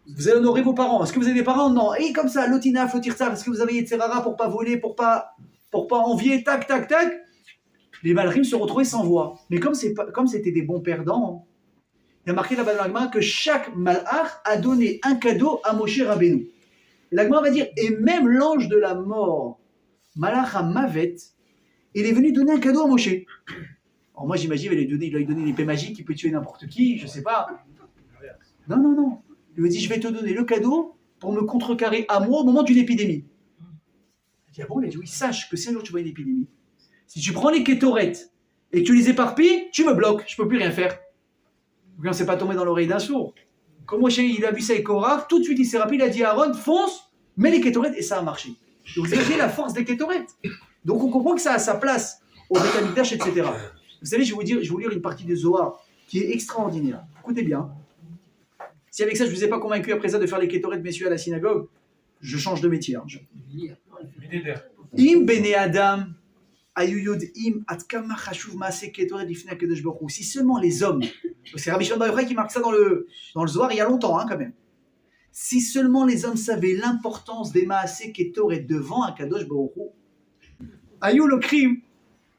S1: Vous allez honorer vos parents. Est-ce que vous avez des parents? Non. Et comme ça, Lotina, Flotirza, est-ce que vous avez Yetzerara pour pas voler, pour pas envier, tac, tac, tac. les Malachim se retrouvaient sans voix. Mais comme c'était des bons perdants, il y a marqué là-bas dans l'Agma que chaque Malach a donné un cadeau à Moshe Rabbeinu. Et l'Agma va dire, et même l'ange de la mort, Malach HaMavet, il est venu donner un cadeau à Moshe. Alors moi j'imagine, il lui a donné une épée magique qui peut tuer n'importe qui, je sais pas. Non. Il lui dit, je vais te donner le cadeau pour me contrecarrer à moi au moment d'une épidémie. Il dit, ah bon, il a dit, oui, sache que si un jour tu vois une épidémie, si tu prends les kétorettes et que tu les éparpilles, tu me bloques, je peux plus rien faire. Donc on ne s'est pas tombé dans l'oreille d'un sourd. Comme Moshe, il a vu ça avec Korach, tout de suite il s'est rappelé, il a dit à Aaron, fonce, mets les kétorettes, et ça a marché. Donc vous imaginez la force des kétorettes. Donc on comprend que ça a sa place au Beth Amikdash, etc. Vous savez, je vais vous lire une partie de Zohar qui est extraordinaire. Écoutez bien. Si avec ça je ne vous ai pas convaincu après ça de faire les kétorettes, messieurs, à la synagogue, je change de métier. Im bene Adam, ayuyod im atkama chashuv maaseh ketoret lifnei HaKadosh Baruch Hu. Si seulement les hommes, c'est Rabbi Shimon bar Yochai qui marque ça dans le Zohar il y a longtemps, quand même. Si seulement les hommes savaient l'importance des maaseh ketoret devant HaKadosh Baruch Hu, ayu lokrim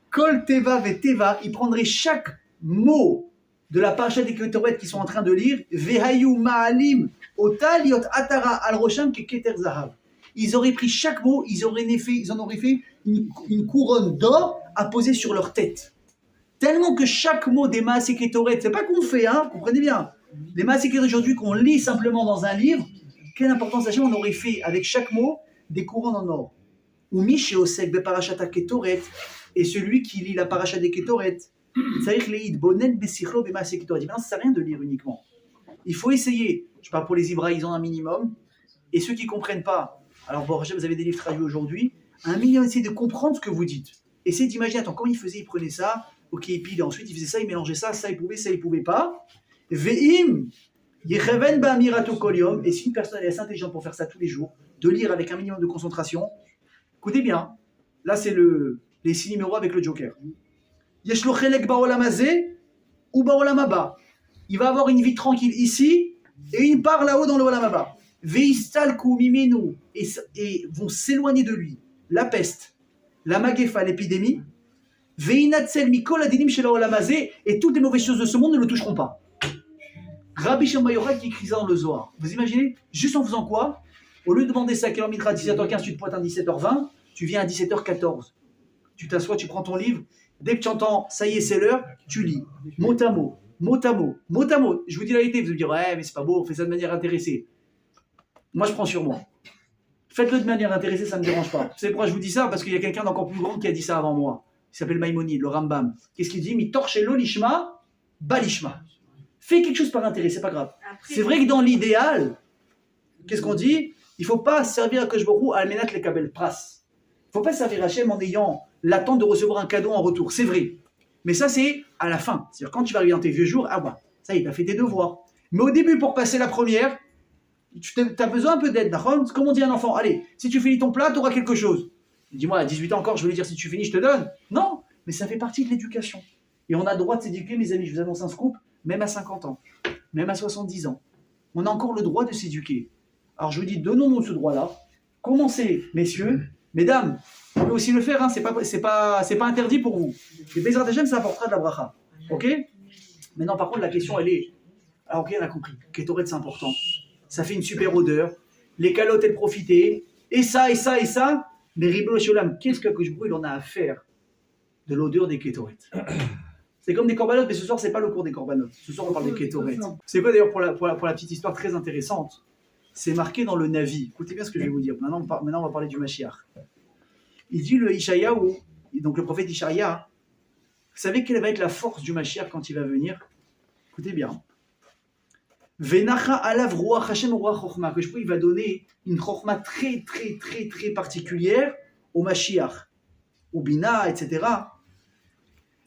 S1: kol teva ve teva, ils prendraient chaque mot de la parasha des ketoret qu'ils sont en train de lire, vehayu ma'alim otal yot atara al rosham ke keter zahav. Ils auraient pris chaque mot, ils en auraient fait une couronne d'or à poser sur leur tête. Tellement que chaque mot des Maaseh Ketoret, c'est pas qu'on fait, comprenez bien. Les Maaseh Ketoret aujourd'hui qu'on lit simplement dans un livre, quelle importance sachez, on aurait fait avec chaque mot des couronnes en or. Ou Miché Osek be parashata Ketoret, et celui qui lit la paracha des Ketoret, c'est-à-dire leid bonen besichlo be Maaseh Ketoret. Maintenant, ça sert à rien de lire uniquement. Il faut essayer. Je parle pour les Hébraïs, ils ont un minimum, et ceux qui comprennent pas. Alors, bon, vous avez des livres traduits aujourd'hui. Un minimum, essayez de comprendre ce que vous dites. Essayez d'imaginer, attends, comment il faisait, il prenait ça, ok, et puis ensuite il faisait ça, il mélangeait ça il pouvait pas. Ve'im, yecheven ba'amirato kol yom, et si une personne est assez intelligente pour faire ça tous les jours, de lire avec un minimum de concentration, écoutez bien, là c'est les 6 numéros avec le Joker. Yesh lo chelek ba'olam hazeh ou ba'olam haba. Il va avoir une vie tranquille ici, et une part là-haut dans le olam haba. Veistalku mimenu, et vont s'éloigner de lui la peste, la magefa, l'épidémie, veinatsel mikol adinim shel haolam hazeh, et toutes les mauvaises choses de ce monde ne le toucheront pas. Rabbi Shimon bar Yochai qui écrit ça dans le Zohar. Vous imaginez, juste en faisant quoi? Au lieu de demander ça à quelle heure mitra à 17h15, tu te pointes à 17h20, tu viens à 17h14. Tu t'assois, tu prends ton livre, dès que tu entends ça y est, c'est l'heure, tu lis. Mot à mot, mot à mot, mot à mot. Je vous dis la vérité, vous allez me dire ouais, mais c'est pas beau, on fait ça de manière intéressée. Moi, je prends sur moi. Faites-le de manière intéressée, ça ne me dérange pas. Vous savez pourquoi je vous dis ça? Parce qu'il y a quelqu'un d'encore plus grand qui a dit ça avant moi. Il s'appelle Maïmonide, le Rambam. Qu'est-ce qu'il dit? Mi torchelo lishma, balishma. Fais quelque chose par intérêt, c'est pas grave. C'est vrai que dans l'idéal, qu'est-ce qu'on dit? Il ne faut pas servir à Kosh Baruch Hu à almenat le kabel pras. Il ne faut pas servir Hachem en ayant l'attente de recevoir un cadeau en retour. C'est vrai. Mais ça, c'est à la fin. C'est-à-dire quand tu vas arriver dans tes vieux jours, ah bah, ça y est, tu as fait tes devoirs. Mais au début, pour passer la première, tu as besoin un peu d'aide, d'accord? Comme on dit à un enfant, allez, si tu finis ton plat, tu auras quelque chose. Dis-moi, à 18 ans encore, je voulais dire, si tu finis, je te donne. Non, mais ça fait partie de l'éducation. Et on a le droit de s'éduquer, mes amis, je vous annonce un scoop, même à 50 ans, même à 70 ans. On a encore le droit de s'éduquer. Alors je vous dis, donnons-nous ce droit-là. Commencez, messieurs, mesdames, vous pouvez aussi le faire, hein, c'est pas interdit pour vous. Les Bézard Hachem, ça apportera de la bracha. Ok? Maintenant, par contre, la question, elle est... Alors, ok, on a compris. Kétoret, c'est important. Ça fait une super odeur. Les calottes, elles profitaient. Et ça. Mais Riblo Sholam, qu'est-ce que il en a à faire de l'odeur des kétorettes? C'est comme des corbanotes, mais ce soir, c'est pas le cours des corbanotes. Ce soir, on parle des kétorettes. C'est quoi d'ailleurs pour la petite histoire très intéressante? C'est marqué dans le Navi. Écoutez bien ce que je vais vous dire. Maintenant, on va parler du Mashiach. Il dit le Ishayahu, donc le prophète Ishaïa, vous savez quelle va être la force du Mashiach quand il va venir? Écoutez bien. Venacha alav ruach Hashem ruach chokhma, que je il va donner une chokhma très très très très particulière au Mashiach, au Bina, etc.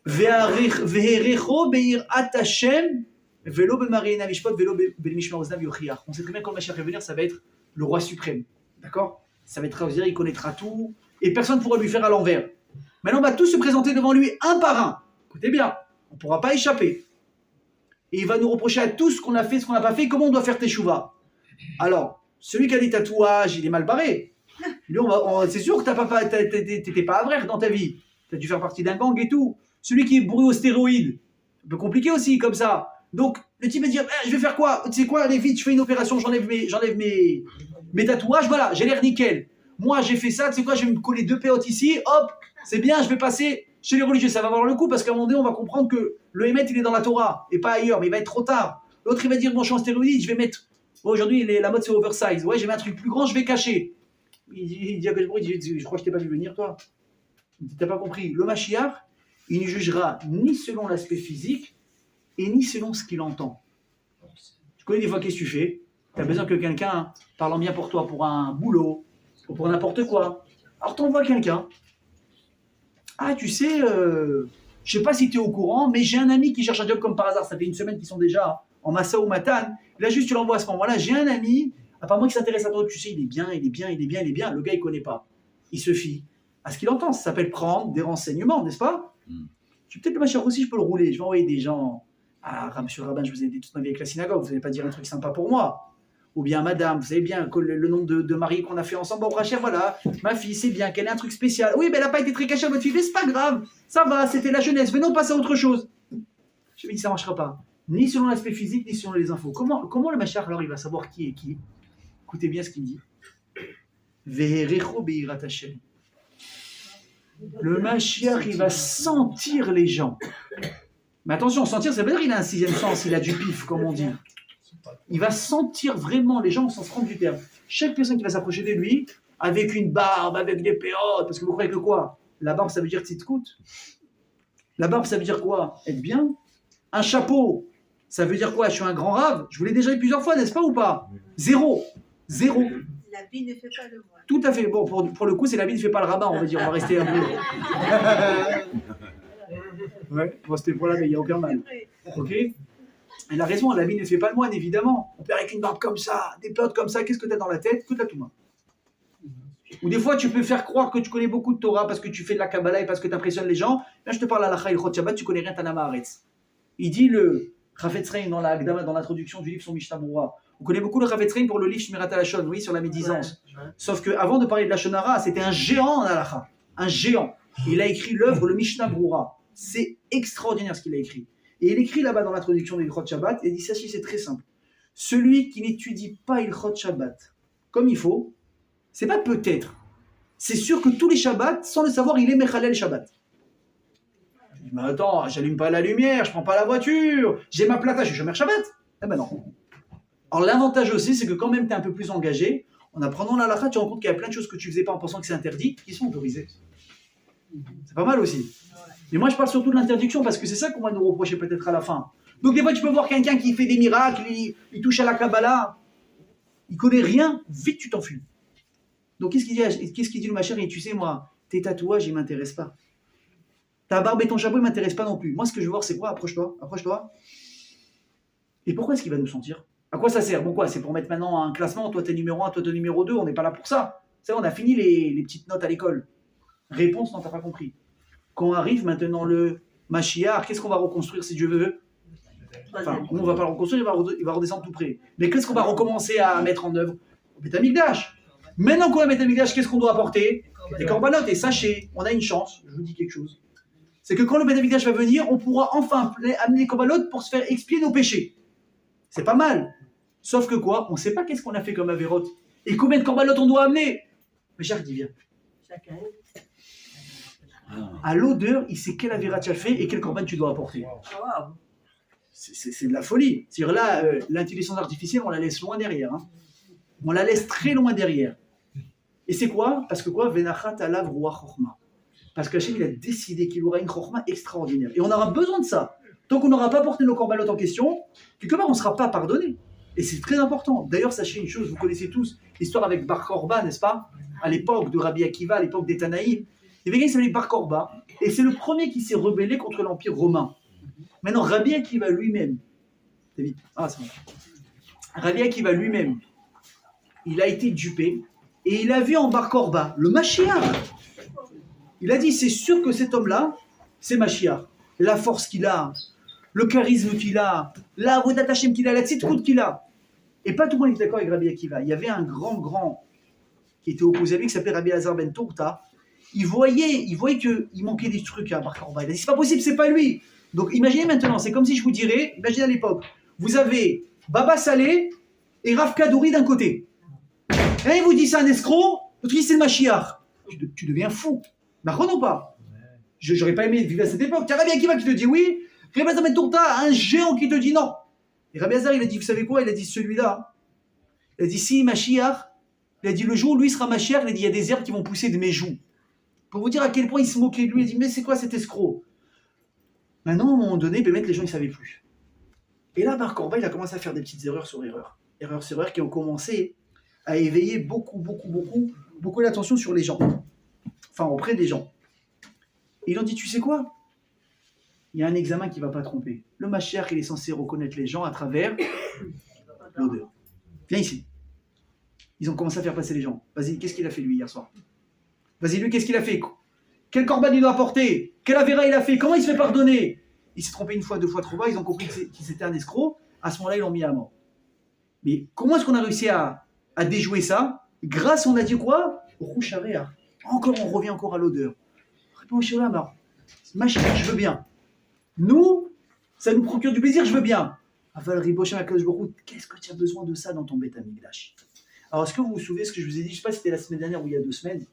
S1: Veherecho beirat Hashem velo b'marina mishpot velo b'mishmar oznav yochiach. On sait très bien quand le Mashiach va venir, ça va être le roi suprême, d'accord? Ça va être il connaîtra tout et personne ne pourra lui faire à l'envers. Maintenant, on va tous se présenter devant lui un par un. Écoutez bien, on ne pourra pas échapper. Et il va nous reprocher à tous ce qu'on a fait, ce qu'on n'a pas fait, comment on doit faire teshuva. Alors, celui qui a des tatouages, il est mal barré. Lui, c'est sûr que tu n'étais pas avraire dans ta vie. Tu as dû faire partie d'un gang et tout. Celui qui est bourré aux stéroïdes, un peu compliqué aussi, comme ça. Donc, le type va dire, je vais faire quoi? Tu sais quoi, allez vite, je fais une opération, j'enlève mes tatouages, voilà, j'ai l'air nickel. Moi, j'ai fait ça, tu sais quoi, je vais me coller 2 péotes ici, hop, c'est bien, je vais passer chez les religieux. Ça va avoir le coup, parce qu'à un moment donné, on va comprendre que le Hémet, il est dans la Torah, et pas ailleurs, mais il va être trop tard. L'autre, il va dire, bon, je suis en stéroïde, je vais mettre, aujourd'hui, la mode, c'est oversize. Ouais, j'ai mis un truc plus grand, je vais cacher. Il dit à Belbro, je crois que je t'ai pas vu venir, toi. Il dit, t'as pas compris. Le Mashiach, il ne jugera ni selon l'aspect physique, et ni selon ce qu'il entend. Tu connais des fois, qu'est-ce que tu fais? Tu as besoin que quelqu'un parle bien pour toi, pour un boulot, ou pour n'importe quoi. Alors t'envoies quelqu'un. Ah, tu sais, je sais pas si tu es au courant, mais j'ai un ami qui cherche un job comme par hasard. Ça fait une semaine qu'ils sont déjà en Massa ou Matane. Là, juste, tu l'envoies à ce moment-là. J'ai un ami, apparemment, qui s'intéresse à toi. Tu sais, il est bien. Le gars, il connaît pas. Il se fie à ce qu'il entend. Ça s'appelle prendre des renseignements, n'est-ce pas? Tu peut-être le Mashiach aussi, je peux le rouler. Je vais envoyer des gens. Ah, monsieur le rabbin, je vous ai aidé toute ma vie avec la synagogue. Vous n'allez pas dire un truc sympa pour moi. Ou bien, madame, vous savez bien le nombre de maris qu'on a fait ensemble. Bon, Rachel, voilà, ma fille, c'est bien qu'elle ait un truc spécial. Oui, mais elle n'a pas été très cachée à votre fille, mais c'est pas grave. Ça va, c'était la jeunesse. Venons passer à autre chose. Je lui ai dit, ça ne marchera pas. Ni selon l'aspect physique, ni selon les infos. Comment le Mashiach, alors, il va savoir qui est qui? Écoutez bien ce qu'il dit. Veherecho beirat Hashem. Le Mashiach, il va sentir les gens. Mais attention, sentir, ça veut dire qu'il a un 6e sens, il a du pif, comme on dit. Il va sentir vraiment les gens au sens propre du terme. Chaque personne qui va s'approcher de lui, avec une barbe, avec des péotes, parce que vous croyez que quoi? La barbe, ça veut dire tzitkout. La barbe, ça veut dire quoi? Être bien. Un chapeau, ça veut dire quoi? Je suis un grand rave. Je vous l'ai déjà dit plusieurs fois, n'est-ce pas ou pas? Zéro.
S5: La vie ne fait pas le moine.
S1: Tout à fait. Bon, pour le coup, c'est la vie ne fait pas le rabbin, on va dire. On va rester un peu. Ouais, bon, c'était pour la veille, il n'y a aucun mal. Ok? Elle a raison, la vie ne fait pas le moine, évidemment. On peut avec une barbe comme ça, des potes comme ça, qu'est-ce que tu as dans la tête? Que tu as tout main. Ou des fois, tu peux faire croire que tu connais beaucoup de Torah parce que tu fais de la Kabbalah et parce que tu impressionnes les gens. Là, je te parle à la Chayil Chot Shabbat, tu connais rien, Tanama Haaretz. Il dit le Chafetz Chaim dans la Agdama, dans l'introduction du livre son Mishnah Berurah. On connaît beaucoup le Chafetz Chaim pour le livre Shmirat HaLashon, oui, sur la médisance. Sauf qu'avant de parler de la Shonara, c'était un géant en halakha. Un géant. Il a écrit l'œuvre, le Mishnah Berurah. C'est extraordinaire ce qu'il a écrit. Et il écrit là-bas dans l'introduction de l'Ilchot Shabbat, et il dit, sachez, c'est très simple. Celui qui n'étudie pas Ilchot Shabbat comme il faut, c'est pas peut-être. C'est sûr que tous les Shabbats, sans le savoir, il est Mechalel Shabbat. Je dis, mais attends, j'allume pas la lumière, je prends pas la voiture, j'ai ma plata, je suis Shomer Shabbat. Eh ben non. Alors l'avantage aussi, c'est que quand même tu es un peu plus engagé, en apprenant la halakha, tu te rends compte qu'il y a plein de choses que tu faisais pas en pensant que c'est interdit, qui sont autorisées. C'est pas mal aussi. Mais moi, je parle surtout de l'interdiction parce que c'est ça qu'on va nous reprocher peut-être à la fin. Donc, des fois, tu peux voir quelqu'un qui fait des miracles, il touche à la Kabbalah, il connaît rien, vite tu t'enfuis. Donc, qu'est-ce qu'il dit le Mashiach? Et tu sais, moi, tes tatouages, ils ne m'intéressent pas. Ta barbe et ton chapeau, ils ne m'intéressent pas non plus. Moi, ce que je veux voir, c'est quoi? Approche-toi. Et pourquoi est-ce qu'il va nous sentir? À quoi ça sert? Bon, quoi? C'est pour mettre maintenant un classement, toi, t'es numéro 1, toi, t'es numéro 2, on n'est pas là pour ça. Ça, on a fini les petites notes à l'école. Réponse, non, t'as pas compris. Quand arrive maintenant le Mashiach, qu'est-ce qu'on va reconstruire si Dieu veut? Enfin, on ne va pas le reconstruire, il va redescendre tout près. Mais qu'est-ce qu'on va recommencer à mettre en œuvre? Au Beth Amikdash. Maintenant qu'on va mettre Amikdash, qu'est-ce qu'on doit apporter? Des corbanotes. Et sachez, on a une chance, je vous dis quelque chose. C'est que quand le Beth Amikdash va venir, on pourra enfin amener les corbanotes pour se faire expier nos péchés. C'est pas mal. Sauf que quoi? On ne sait pas qu'est-ce qu'on a fait comme Averot. Et combien de corbanotes on doit amener? Mais Jacques dit, viens.
S4: Chacun.
S1: À l'odeur, il sait quel avérat tu as fait et quel corban tu dois apporter. C'est de la folie. C'est-à-dire là, l'intelligence artificielle, on la laisse loin derrière. Hein. On la laisse très loin derrière. Et c'est quoi? Parce que quoi? Venachat alav ruach chokhma. Parce qu'Hachem, il a décidé qu'il aura une chokhma extraordinaire. Et on aura besoin de ça. Tant qu'on n'aura pas porté nos corbanotes en question, quelque part, on ne sera pas pardonné. Et c'est très important. D'ailleurs, sachez une chose, vous connaissez tous l'histoire avec Bar Korba, n'est-ce pas? À l'époque de Rabbi Akiva, à l'époque des Tanaïm. Il y avait quelqu'un qui s'appelait Bar Korba, et c'est le premier qui s'est rebellé contre l'Empire romain. Maintenant, Rabbi Akiva lui-même, Rabbi Akiva lui-même, il a été dupé, et il a vu en Bar Korba le Mashiach. Il a dit, c'est sûr que cet homme-là, c'est Mashiach. La force qu'il a, le charisme qu'il a, la Avodat Hashem qu'il a, la tzitkout qu'il a. Et pas tout le monde était d'accord avec Rabbi Akiva. Il y avait un grand qui était opposé à lui, qui s'appelait Rabbi Elazar ben Tourta. il voyait qu'il manquait des trucs à Bar Korba. Il a dit, c'est pas possible, c'est pas lui. Donc imaginez maintenant, c'est comme si je vous dirais, imaginez à l'époque, vous avez Baba Saleh et Rav Kadouri d'un côté. Et il vous dit c'est un escroc, l'autre dit c'est le Mashiach. Tu deviens fou. D'accord ou pas? J'aurais pas aimé vivre à cette époque. T'as Rabbi Akiva qui te dit oui, Rabbi Hazar Ben Tourta, un géant qui te dit non. Et Rabbi Hazar, il a dit, vous savez quoi? Il a dit celui-là. Il a dit si Mashiach, il a dit le jour où lui sera Mashiach, il a dit il y a des herbes qui vont pousser de mes joues. Pour vous dire à quel point il se moquait de lui, il a dit mais c'est quoi cet escroc? Maintenant, à un moment donné, les gens, ils ne savaient plus. Et là, Bar Korba, il a commencé à faire des petites erreurs sur erreurs. Erreurs sur erreurs qui ont commencé à éveiller beaucoup l'attention sur les gens. Enfin, auprès des gens. Et ils ont dit, tu sais quoi? Il y a un examen qui ne va pas tromper. Le Mashiach, il est censé reconnaître les gens à travers l'odeur. Viens ici. Ils ont commencé à faire passer les gens. Vas-y, qu'est-ce qu'il a fait lui hier soir? Vas-y, lui, qu'est-ce qu'il a fait? Quel corban il doit apporter? Quel avéra il a fait? Comment il se fait pardonner? Il s'est trompé une fois, deux fois, trop bas. Ils ont compris qu'il c'était un escroc. À ce moment-là, ils l'ont mis à mort. Mais comment est-ce qu'on a réussi à déjouer ça? Grâce, on a dit quoi? Au Roucharéa. Encore, on revient encore à l'odeur. Mashiach, je veux bien. Nous, ça nous procure du plaisir, je veux bien. Qu'est-ce que tu as besoin de ça dans ton Beth Amikdash? Alors, est-ce que vous vous souvenez ce que je vous ai dit? Je ne sais pas si c'était la semaine dernière ou il y a 2 semaines.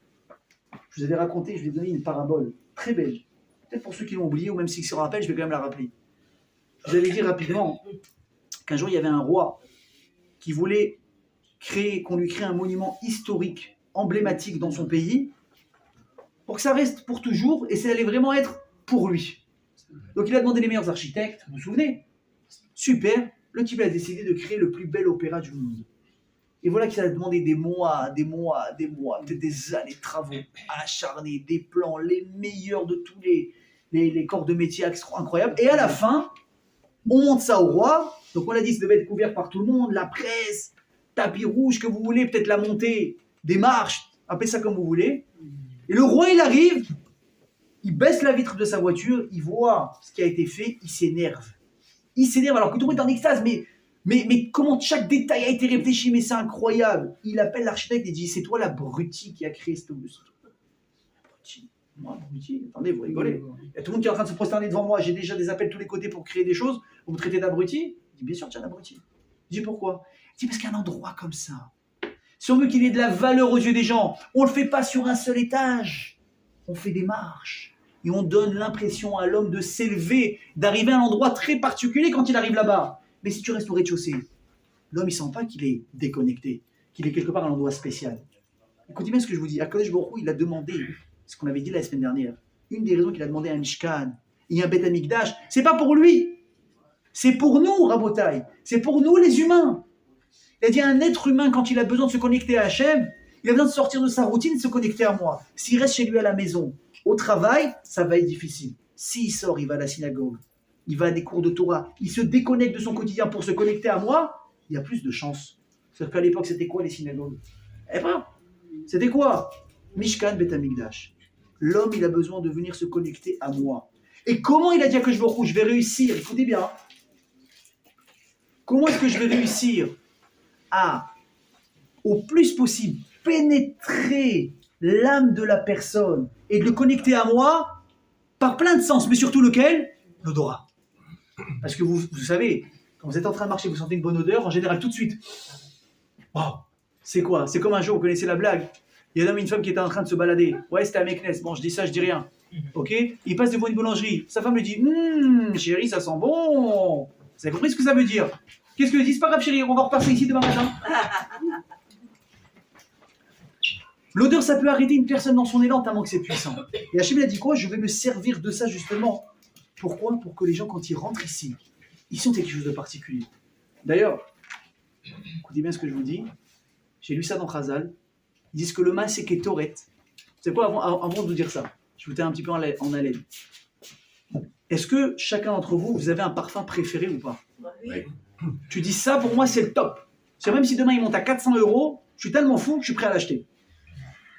S1: Je vous avais raconté, je vous ai donné une parabole très belle. Peut-être pour ceux qui l'ont oublié, ou même s'ils se rappellent, je vais quand même la rappeler. Je vous avais dit rapidement qu'un jour, il y avait un roi qui voulait qu'on lui crée un monument historique, emblématique dans son pays, pour que ça reste pour toujours, et ça allait vraiment être pour lui. Donc il a demandé les meilleurs architectes, vous vous souvenez? Super, le type a décidé de créer le plus bel opéra du monde. Et voilà qu'il a demandé des mois, peut-être des années de travaux acharnés, des plans, les meilleurs de tous les corps de métier incroyables. Et à la fin, on monte ça au roi. Donc on a dit que ça devait être couvert par tout le monde, la presse, tapis rouge que vous voulez, peut-être la montée, des marches, appelez ça comme vous voulez. Et le roi, il arrive, il baisse la vitre de sa voiture, il voit ce qui a été fait, il s'énerve. Il s'énerve alors que tout le monde est en extase, mais comment chaque détail a été réfléchi, mais c'est incroyable. Il appelle l'architecte et dit, c'est toi l'abruti qui a créé ce abruti. Moi, abruti? Attendez, vous rigolez. Il y a tout le monde qui est en train de se prosterner devant moi, j'ai déjà des appels de tous les côtés pour créer des choses, vous me traitez d'abruti? Il dit, bien sûr, tu es un abruti. Je dis, pourquoi? Il dit, parce qu'un endroit comme ça, si on veut qu'il ait de la valeur aux yeux des gens, on ne le fait pas sur un seul étage, on fait des marches. Et on donne l'impression à l'homme de s'élever, d'arriver à un endroit très particulier quand il arrive là-bas. Mais si tu restes au rez-de-chaussée, l'homme, il ne sent pas qu'il est déconnecté, qu'il est quelque part à un endroit spécial. Écoutez bien ce que je vous dis. Akadosh Baruch Hu, il a demandé, ce qu'on avait dit la semaine dernière, une des raisons qu'il a demandé à un Mishkan et un Beth Amikdash, c'est pas pour lui, c'est pour nous, Rabotai, c'est pour nous les humains. Il a dit à un être humain, quand il a besoin de se connecter à Hachem, il a besoin de sortir de sa routine, de se connecter à moi. S'il reste chez lui à la maison, au travail, ça va être difficile. S'il sort, il va à la synagogue, il va à des cours de Torah, il se déconnecte de son quotidien pour se connecter à moi, il y a plus de chance. C'est-à-dire qu'à l'époque, c'était quoi les synagogues? Eh ben, c'était quoi? Mishkan Beth Amikdash. L'homme, il a besoin de venir se connecter à moi. Et comment il a dit que je vais réussir? Écoutez bien. Comment est-ce que je vais réussir à, au plus possible, pénétrer l'âme de la personne et de le connecter à moi par plein de sens, mais surtout lequel? L'odorat. Parce que vous savez, quand vous êtes en train de marcher, vous sentez une bonne odeur, en général tout de suite. Wow. C'est quoi? C'est comme un jour, vous connaissez la blague. Il y a un homme et une femme qui étaient en train de se balader. Ouais, c'était à Meknes. Bon, je dis ça, je dis rien. Ok? Il passe devant une boulangerie. Sa femme lui dit, chérie, ça sent bon. Vous avez compris ce que ça veut dire? Qu'est-ce que dit? C'est pas grave, chérie, on va repartir ici demain matin. L'odeur, ça peut arrêter une personne dans son élan tellement que c'est puissant. Et Hachem, il a dit quoi? Je vais me servir de ça justement. Pourquoi? Pour que les gens, quand ils rentrent ici, ils sont quelque chose de particulier. D'ailleurs, écoutez bien ce que je vous dis. J'ai lu ça dans Chazal. Ils disent que le mas, c'est Ketoret. C'est quoi avant de vous dire ça? Je vous tiens un petit peu en haleine. Est-ce que chacun d'entre vous, vous avez un parfum préféré ou pas?
S5: Oui.
S1: Tu dis ça, pour moi, c'est le top. C'est même si demain il monte à 400 €, je suis tellement fou que je suis prêt à l'acheter.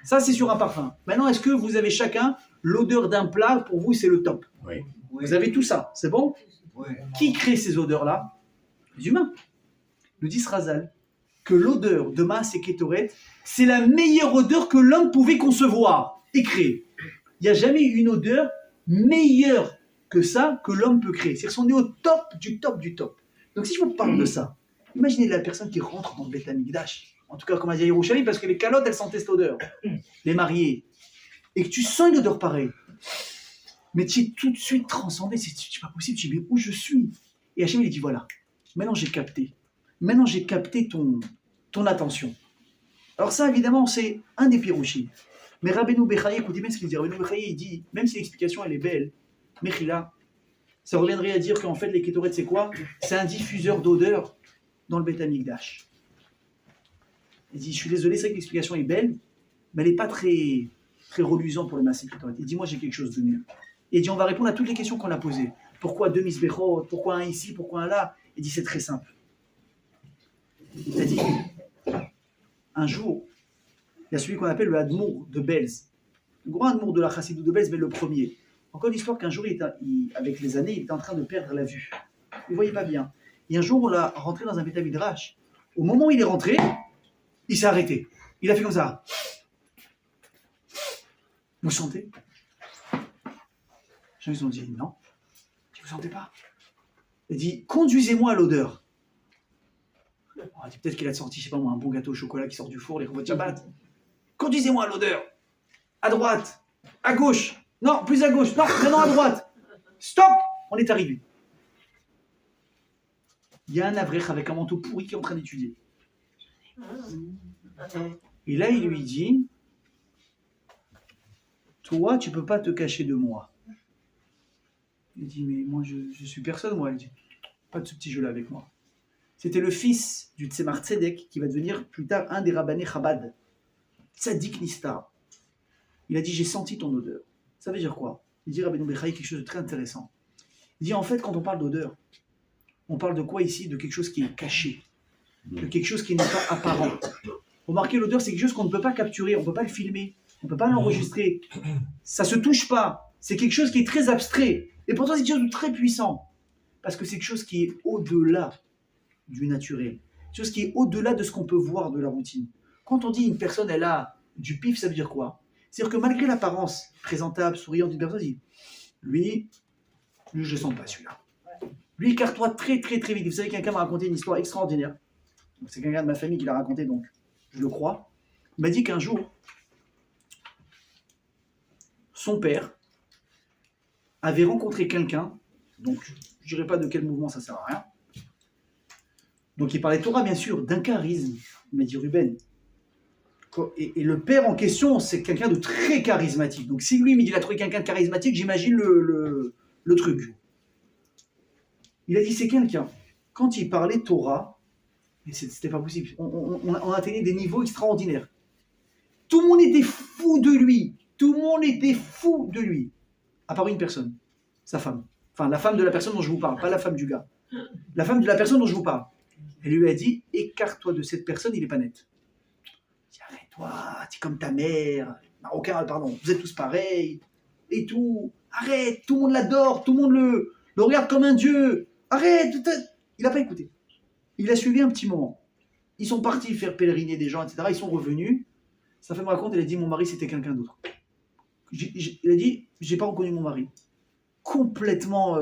S1: Ça, c'est sur un parfum. Maintenant, est-ce que vous avez chacun l'odeur d'un plat? Pour vous, c'est le top.
S3: Oui.
S1: Vous avez tout ça, c'est bon?
S3: Oui.
S1: Qui crée ces odeurs-là? Les humains. Nous dit Razal que l'odeur de Maas et Ketoret, c'est la meilleure odeur que l'homme pouvait concevoir et créer. Il n'y a jamais eu une odeur meilleure que ça que l'homme peut créer. C'est-à-dire qu'on est au top du top du top. Donc si je vous parle de ça, imaginez la personne qui rentre dans le Beth Amikdash, en tout cas comme a dit Yerushalayim, parce que les calottes, elles sentaient cette odeur, les mariés, et que tu sens une odeur pareille. Mais tu es tout de suite transcendé, c'est pas possible, tu dis mais où je suis? Et Hachem il dit voilà, maintenant j'ai capté ton attention. Alors ça évidemment c'est un des pirouchis. Mais Rabbeinu Bechaye, écoutez bien ce qu'il dit. Rabbeinu Bechaye il dit, même si l'explication elle est belle, Mechila, ça reviendrait à dire qu'en fait les kétorettes c'est quoi? C'est un diffuseur d'odeur dans le Beth Amikdash. Il dit je suis désolé, c'est vrai que l'explication est belle, mais elle n'est pas très reluisante pour le massif kétorettes. Il dit moi j'ai quelque chose de mieux. Et il dit on va répondre à toutes les questions qu'on a posées. Pourquoi deux misbechot? Pourquoi un ici? Pourquoi un là? Il dit c'est très simple. Il a dit un jour, il y a celui qu'on appelle le Hadmour de Belz. Le grand Hadmour de la Chassidou de Belz, mais le premier. Encore l'histoire qu'un jour, avec les années, il était en train de perdre la vue. Il ne voyait pas bien. Et un jour, on l'a rentré dans un Beth Midrash. Au moment où il est rentré, il s'est arrêté. Il a fait comme ça. Vous sentez? Les gens, ils ont dit non. Vous ne sentez pas? Il dit conduisez-moi à l'odeur. On a dit peut-être qu'il a senti, je sais pas moi, un bon gâteau au chocolat qui sort du four, les repas de Shabbat. Conduisez-moi à l'odeur. À droite. À gauche. Non, plus à gauche. Non, maintenant à droite. Stop. On est arrivé. Il y a un avrech avec un manteau pourri qui est en train d'étudier. Et là, il lui dit toi, tu peux pas te cacher de moi. Il dit mais moi, je suis personne, moi. Il dit pas de ce petit jeu-là avec moi. C'était le fils du Tzemar Tzedek qui va devenir plus tard un des rabbanés Chabad. Tzadik Nistar. Il a dit j'ai senti ton odeur. Ça veut dire quoi? Il dit Rabbeinu Bechaye quelque chose de très intéressant. Il dit en fait quand on parle d'odeur, on parle de quoi ici? De quelque chose qui est caché, de quelque chose qui n'est pas apparent. Remarquez, l'odeur c'est quelque chose qu'on ne peut pas capturer, on ne peut pas le filmer, on ne peut pas l'enregistrer. Ça ne se touche pas. C'est quelque chose qui est très abstrait. Et pourtant c'est quelque chose de très puissant. Parce que c'est quelque chose qui est au-delà du naturel. Quelque chose qui est au-delà de ce qu'on peut voir de la routine. Quand on dit une personne, elle a du pif, ça veut dire quoi? C'est-à-dire que malgré l'apparence présentable, souriante d'une personne, dit lui, je ne sens pas celui-là. Lui, écarte-toi très très très vite. Vous savez, quelqu'un m'a raconté une histoire extraordinaire. C'est quelqu'un de ma famille qui l'a raconté, donc je le crois. Il m'a dit qu'un jour, son père avait rencontré quelqu'un, donc je ne dirais pas de quel mouvement, ça ne sert à rien. Donc il parlait Torah, bien sûr, d'un charisme. Il m'a dit Ruben. Et le père en question, c'est quelqu'un de très charismatique. Donc si lui, il me dit qu'il a trouvé quelqu'un de charismatique, j'imagine le truc. Il a dit c'est quelqu'un, quand il parlait Torah, mais c'était pas possible, on atteignait des niveaux extraordinaires. Tout le monde était fou de lui. Tout le monde était fou de lui. À part une personne, sa femme. Enfin, la femme de la personne dont je vous parle, pas la femme du gars. La femme de la personne dont je vous parle. Elle lui a dit, écarte-toi de cette personne, il n'est pas net. Il dit, arrête-toi, tu es comme ta mère, marocain, pardon, vous êtes tous pareils, et tout. Arrête, tout le monde l'adore, tout le monde le regarde comme un dieu. Arrête, il n'a pas écouté. Il a suivi un petit moment. Ils sont partis faire pèleriner des gens, etc. Ils sont revenus. Sa femme me raconte, elle a dit, mon mari, c'était quelqu'un d'autre. Il a dit, j'ai pas reconnu mon mari. Complètement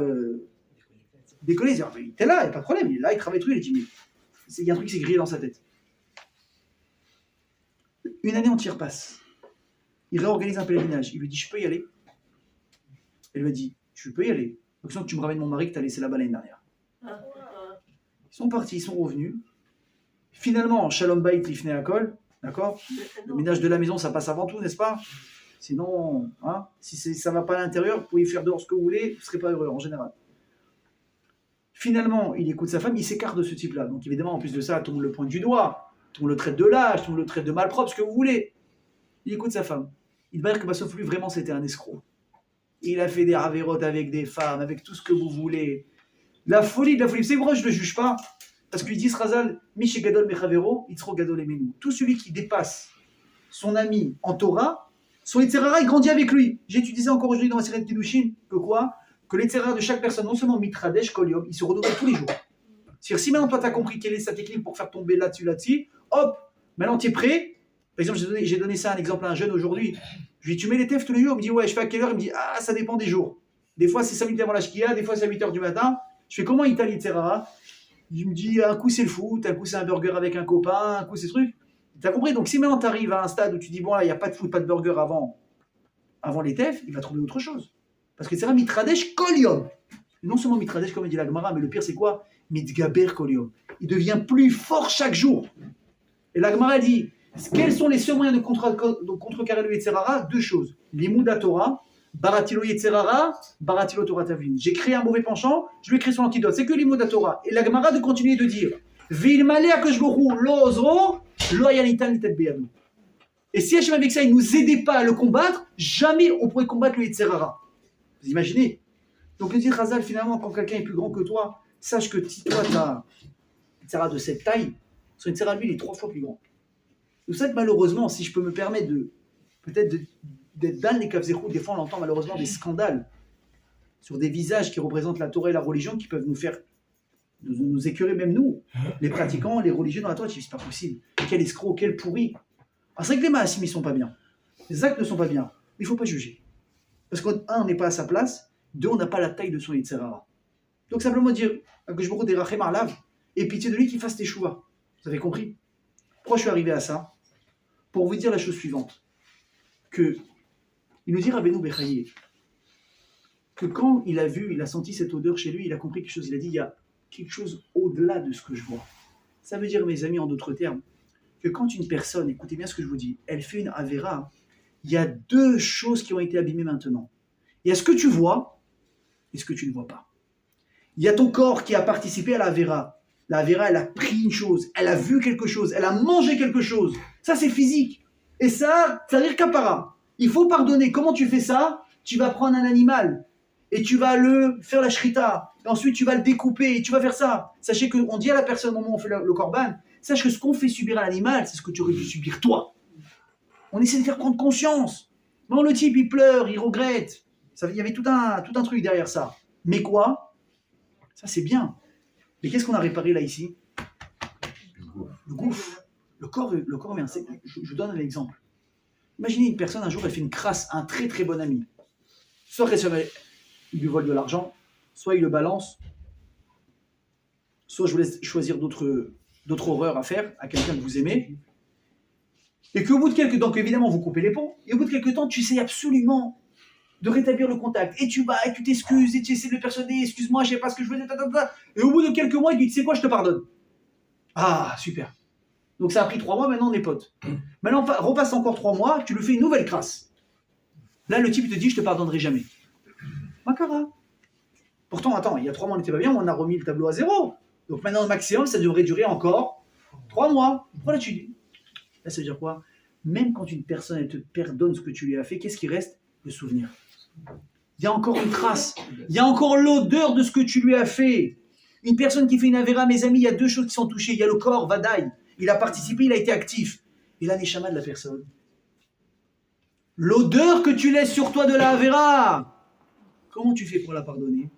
S1: décollé. Il était là, il n'y a pas de problème. Il est là, il travaille tout. Il a dit, mais il y a un truc qui s'est grillé dans sa tête. Une année entière passe. Il réorganise un pèlerinage. Il lui dit, je peux y aller? Elle lui a dit, tu peux y aller. Donc sinon, tu me ramènes mon mari que tu as laissé là-bas l'année dernière. Ils sont partis, ils sont revenus. Finalement, Shalom Bayit Lifnei Hakol, d'accord? Le ménage de la maison, ça passe avant tout, n'est-ce pas? Sinon, hein, si ça ne va pas à l'intérieur, vous pouvez faire dehors ce que vous voulez, vous ne serez pas heureux en général. Finalement, il écoute sa femme, il s'écarte de ce type-là. Donc évidemment, en plus de ça, tout le monde le pointe du doigt, tout le monde le traite de lâche, tout le monde le traite de malpropre, ce que vous voulez. Il écoute sa femme. Il va dire que bah, sauf lui, vraiment, c'était un escroc. Il a fait des ravérotes avec des femmes, avec tout ce que vous voulez. La folie de la folie. C'est vrai, je ne le juge pas. Parce qu'ils disent, Razal, Miché Gadol Mechavero, Yitzro Gadol Emenu. Tout celui qui dépasse son ami en Torah, son Yetzerara, il grandit avec lui. J'ai étudié ça encore aujourd'hui dans la série de Kiddushin, que quoi? Que l'Yetzerara de chaque personne, non seulement Mitradesh, Kol Yom, il se renouvelle tous les jours. C'est-à-dire, si maintenant toi tu as compris quelle est sa technique pour faire tomber là-dessus, hop, maintenant tu es prêt. Par exemple, j'ai donné ça un exemple à un jeune aujourd'hui. Je lui dis, tu mets les teufs tous les jours? Il me dit, ouais, je fais à quelle heure? Il me dit, ah, ça dépend des jours. Des fois, c'est 5 minutes avant la shkia, des fois, c'est à 8h du matin. Je fais, comment il t'a l'Itzerara? Il me dit, un coup, c'est le foot, un coup, c'est un burger avec un copain, un coup, c'est ce truc. T'as compris? Donc, si maintenant tu arrives à un stade où tu dis, bon, là, il n'y a pas de foot, pas de burger avant les teufs, il va trouver autre chose. Parce que c'est un mitradesh kolium. Non seulement mitradesh, comme dit la Gemara, mais le pire, c'est quoi? Mitgaber kolium. Il devient plus fort chaque jour. Et la Gemara dit, quels sont les seuls moyens de contrecarrer le Yetzerara? Deux choses. L'imouda Torah, baratilo Yetzerara, baratilo Torah Tavlin. J'ai créé un mauvais penchant, je lui ai créé son antidote. C'est que l'imouda Torah. Et la Gemara de continuer de dire, Vilmale Akashboru, lo ozro, lo ayanitan nitet beyadu. Et si Hachem avec ça, il ne nous aidait pas à le combattre, jamais on pourrait combattre le Yetzerara. Vous imaginez? Donc, le dit Razal, finalement, quand quelqu'un est plus grand que toi, sache que si toi, tu as un Yetzerara de cette taille, son Yetzerara, lui, il est 3 fois plus grand. Vous savez que malheureusement, si je peux me permettre d'être dans les Kavzechou, des fois on entend malheureusement des scandales sur des visages qui représentent la Torah et la religion qui peuvent nous écœurer, même nous, les pratiquants, les religieux dans la Torah, tu dis c'est pas possible. Quel escroc, quel pourri. Alors c'est vrai que les Mahasim, ils sont pas bien. Les actes ne sont pas bien. Mais il ne faut pas juger. Parce qu'un, on n'est pas à sa place. Deux, on n'a pas la taille de son Yetzerara. Donc simplement dire que je me des Rachem Arlav et pitié de lui qu'il fasse tes chouvas. Vous avez compris? Pourquoi je suis arrivé à ça? Pour vous dire la chose suivante. Que, il nous dit Rabbeinu Bechaye, que quand il a senti cette odeur chez lui, il a compris quelque chose. Il a dit, il y a quelque chose au-delà de ce que je vois. Ça veut dire, mes amis, en d'autres termes, que quand une personne, écoutez bien ce que je vous dis, elle fait une avéra, il y a deux choses qui ont été abîmées maintenant. Il y a ce que tu vois et ce que tu ne vois pas. Il y a ton corps qui a participé à la avéra. La avéra, elle a pris une chose, elle a vu quelque chose, elle a mangé quelque chose. Ça, c'est physique. Et ça veut dire kapara. Il faut pardonner. Comment tu fais ça? Tu vas prendre un animal et tu vas le faire la shrita. Et ensuite, tu vas le découper et tu vas faire ça. Sachez qu'on dit à la personne au moment où on fait le korban, sache que ce qu'on fait subir à l'animal, c'est ce que tu aurais dû subir toi. On essaie de faire prendre conscience. Non, le type, il pleure, il regrette. Il y avait tout un truc derrière ça. Mais quoi? Ça, c'est bien. Mais qu'est-ce qu'on a réparé là, ici? Le gouffre. Le corps vient. Je vous donne un exemple. Imaginez une personne, un jour, elle fait une crasse à un très très bon ami. Soit il lui vole de l'argent, soit il le balance, soit je vous laisse choisir d'autres horreurs à faire à quelqu'un que vous aimez. Et qu'au bout de quelques temps, donc évidemment, vous coupez les ponts, et au bout de quelques temps, tu essayes absolument de rétablir le contact. Et tu vas, et tu t'excuses, et tu essaies de le persuader, excuse-moi, je sais pas ce que je veux dire, et au bout de quelques mois, il dit, tu sais quoi, je te pardonne. Ah, super. Donc ça a pris 3 mois, maintenant on est potes. Maintenant, repasse encore 3 mois, tu lui fais une nouvelle crasse. Là, le type te dit, je te pardonnerai jamais. Makara. Pourtant, attends, il y a 3 mois, on n'était pas bien, on a remis le tableau à 0. Donc maintenant, au maximum, ça devrait durer encore 3 mois. Voilà, tu dis. Là, ça veut dire quoi? Même quand une personne, elle te pardonne ce que tu lui as fait, qu'est-ce qui reste? Le souvenir. Il y a encore une trace. Il y a encore l'odeur de ce que tu lui as fait. Une personne qui fait une avéra, mes amis, il y a 2 choses qui sont touchées. Il y a le corps, Vadaï. Il a participé, il a été actif. Et la neshama de la personne. L'odeur que tu laisses sur toi de la avéra. Comment tu fais pour la pardonner?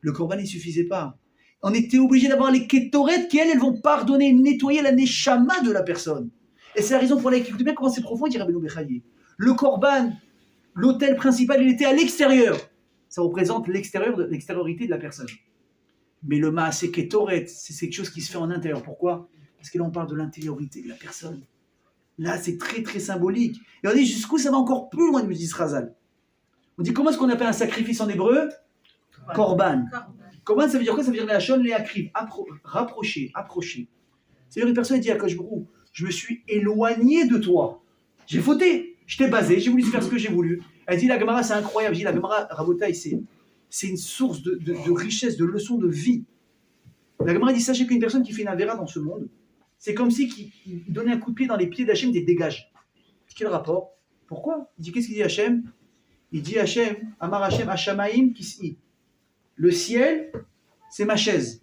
S1: Le korban ne suffisait pas. On était obligé d'avoir les kétorettes qui, elles vont pardonner, nettoyer la neshama de la personne. Et c'est la raison pour laquelle, écoutez bien comment c'est profond, dit Rabbeinu Bechaye. Le korban, l'autel principal, il était à l'extérieur. Ça représente l'extériorité de la personne. Mais le maasé kétoret, c'est quelque chose qui se fait en intérieur. Pourquoi? Parce que là, on parle de l'intériorité de la personne. Là, c'est très, très symbolique. Et on dit jusqu'où ça va encore plus loin, nous dit Razal. On dit comment est-ce qu'on appelle un sacrifice en hébreu? Korban. Korban, ça veut dire quoi? Ça veut dire la shon, les akriv. Rapprocher. C'est-à-dire une personne qui dit à Akash Baruch Hu, je me suis éloigné de toi. J'ai fauté. Je t'ai basé. J'ai voulu faire ce que j'ai voulu. Elle dit la Gemara, c'est incroyable. Je dis la Gemara, Rabotai, c'est une source de richesse, de leçons de vie. La Gemara dit sachez qu'une personne qui fait une avéra dans ce monde, c'est comme si il donnait un coup de pied dans les pieds d'Hachem, des dégages. Quel rapport? Pourquoi? Il dit qu'est-ce qu'il dit Hachem? Il dit Hachem, Amar Hachem, Hashamaim Kis'i. Le ciel, c'est ma chaise.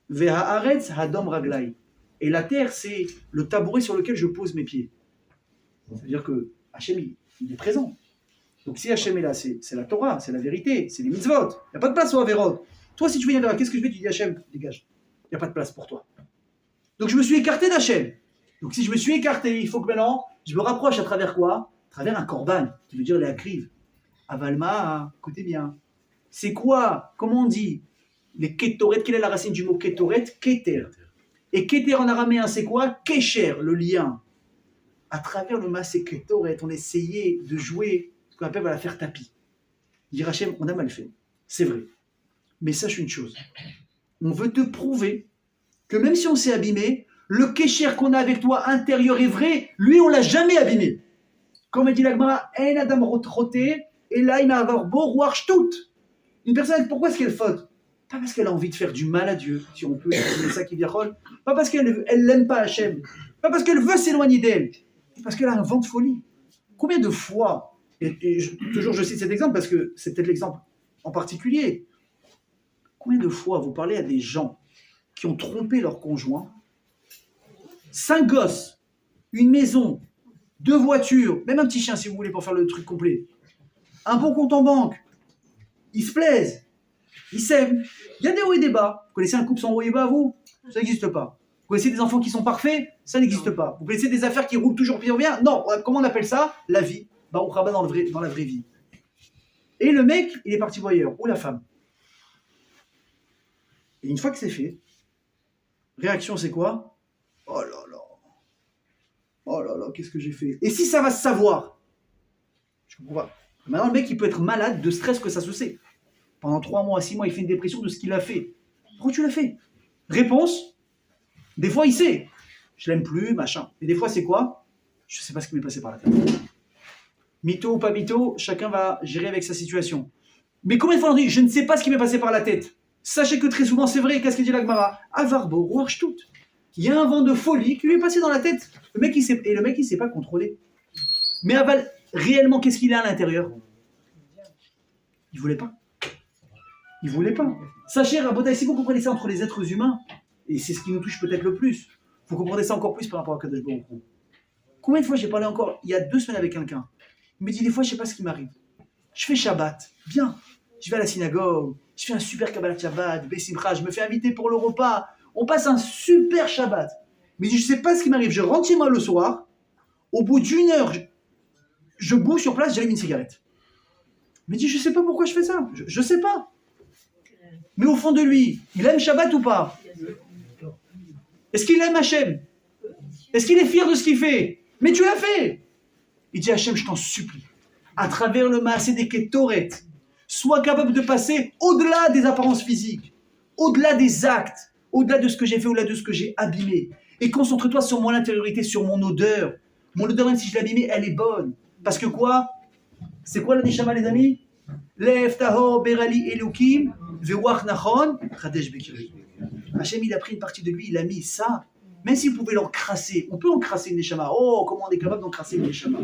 S1: Ve'haaretz hadom raglai. Et la terre, c'est le tabouret sur lequel je pose mes pieds. C'est-à-dire que Hachem, il est présent. Donc si Hachem est là, c'est la Torah, c'est la vérité, c'est les mitzvot. Il n'y a pas de place au Averot. Toi, si tu viens vers qu'est-ce que je fais? Tu dis Hachem, dégage. Il n'y a pas de place pour toi. Donc je me suis écarté d'Hachem. Donc si je me suis écarté, il faut que maintenant, je me rapproche à travers quoi? À travers un korban, qui veut dire les akriv. Avalma, écoutez bien. C'est quoi? Comment on dit? Les ketoret, quelle est la racine du mot ketoret? Keter. Et keter en araméen, c'est quoi? Kesher, le lien. À travers le masé ketoret, on essayait de jouer ce qu'on appelle la faire tapis. Dire Hachem, on a mal fait. C'est vrai. Mais sache une chose. On veut te prouver que même si on s'est abîmé, le kesher qu'on a avec toi intérieur est vrai, lui on l'a jamais abîmé. Comme dit l'Agmara, en adam roté, et là il va avoir beau roi tout. Une personne, pourquoi est-ce qu'elle faute? Pas parce qu'elle a envie de faire du mal à Dieu, si on peut dire ça qui vient. Pas parce qu'elle l'aime pas Hachem. Pas parce qu'elle veut s'éloigner d'elle. Parce qu'elle a un vent de folie. Combien de fois, toujours je cite cet exemple parce que c'est peut-être l'exemple en particulier. Combien de fois vous parlez à des gens qui ont trompé leur conjoint, 5 gosses, une maison, 2 voitures, même un petit chien si vous voulez pour faire le truc complet, un bon compte en banque, ils se plaisent, ils s'aiment, il y a des hauts et des bas. Vous connaissez un couple sans hauts et bas, vous? Ça n'existe pas. Vous connaissez des enfants qui sont parfaits? Ça n'existe pas. Vous connaissez des affaires qui roulent toujours bien? Non, comment on appelle ça? La vie. Bah, on rabat dans la vraie vie. Et le mec, il est parti voyeur, ou la femme. Et une fois que c'est fait, réaction c'est quoi? Oh là là, qu'est-ce que j'ai fait? Et si ça va se savoir? Je comprends pas. Maintenant, le mec, il peut être malade de stress que ça se sait. Pendant 3 mois, 6 mois, il fait une dépression de ce qu'il a fait. Pourquoi tu l'as fait? Réponse, des fois, il sait. Je l'aime plus, machin. Et des fois, c'est quoi? Je sais pas ce qui m'est passé par la tête. Mytho ou pas mytho, chacun va gérer avec sa situation. Mais combien de fois on dit, je ne sais pas ce qui m'est passé par la tête? Sachez que très souvent, c'est vrai, qu'est-ce que dit l'Agmara? Avarbo, rouarche tout. Il y a un vent de folie qui lui est passé dans la tête. Le mec, il sait pas contrôler. Mais aval, réellement, qu'est-ce qu'il a à l'intérieur? Il voulait pas. Il voulait pas. Sachez, Rabotai, si vous comprenez ça entre les êtres humains, et c'est ce qui nous touche peut-être le plus, vous comprenez ça encore plus par rapport à Kadosh Baruch Hu. Combien de fois j'ai parlé encore, il y a 2 semaines avec quelqu'un, il me dit des fois, je sais pas ce qui m'arrive. Je fais Shabbat, bien. Je vais à la synagogue, je fais un super Kabbalat Shabbat, Bessimcha, je me fais inviter pour le repas. On passe un super Shabbat. Mais je ne sais pas ce qui m'arrive. Je rentre chez moi le soir. Au bout d'1 heure, je bouge sur place, j'allume une cigarette. Mais je ne sais pas pourquoi je fais ça. Je ne sais pas. Mais au fond de lui, il aime Shabbat ou pas? Est-ce qu'il aime Hachem? Est-ce qu'il est fier de ce qu'il fait? Mais tu l'as fait. Il dit Hachem, je t'en supplie. À travers le maasé des Ketoret, sois capable de passer au-delà des apparences physiques, au-delà des actes, au-delà de ce que j'ai fait, au-delà de ce que j'ai abîmé. Et concentre-toi sur mon intériorité, sur mon odeur. Mon odeur, même si je l'ai abîmée, elle est bonne. Parce que quoi? C'est quoi la neshama, les amis? Lev tahor berali elokim ve'wach nachon chadesh bekiri. Hachem, il a pris une partie de lui, il a mis ça. Même si vous pouvez l'encrasser, on peut encrasser une neshama. Oh, comment on est capable d'encrasser une neshama?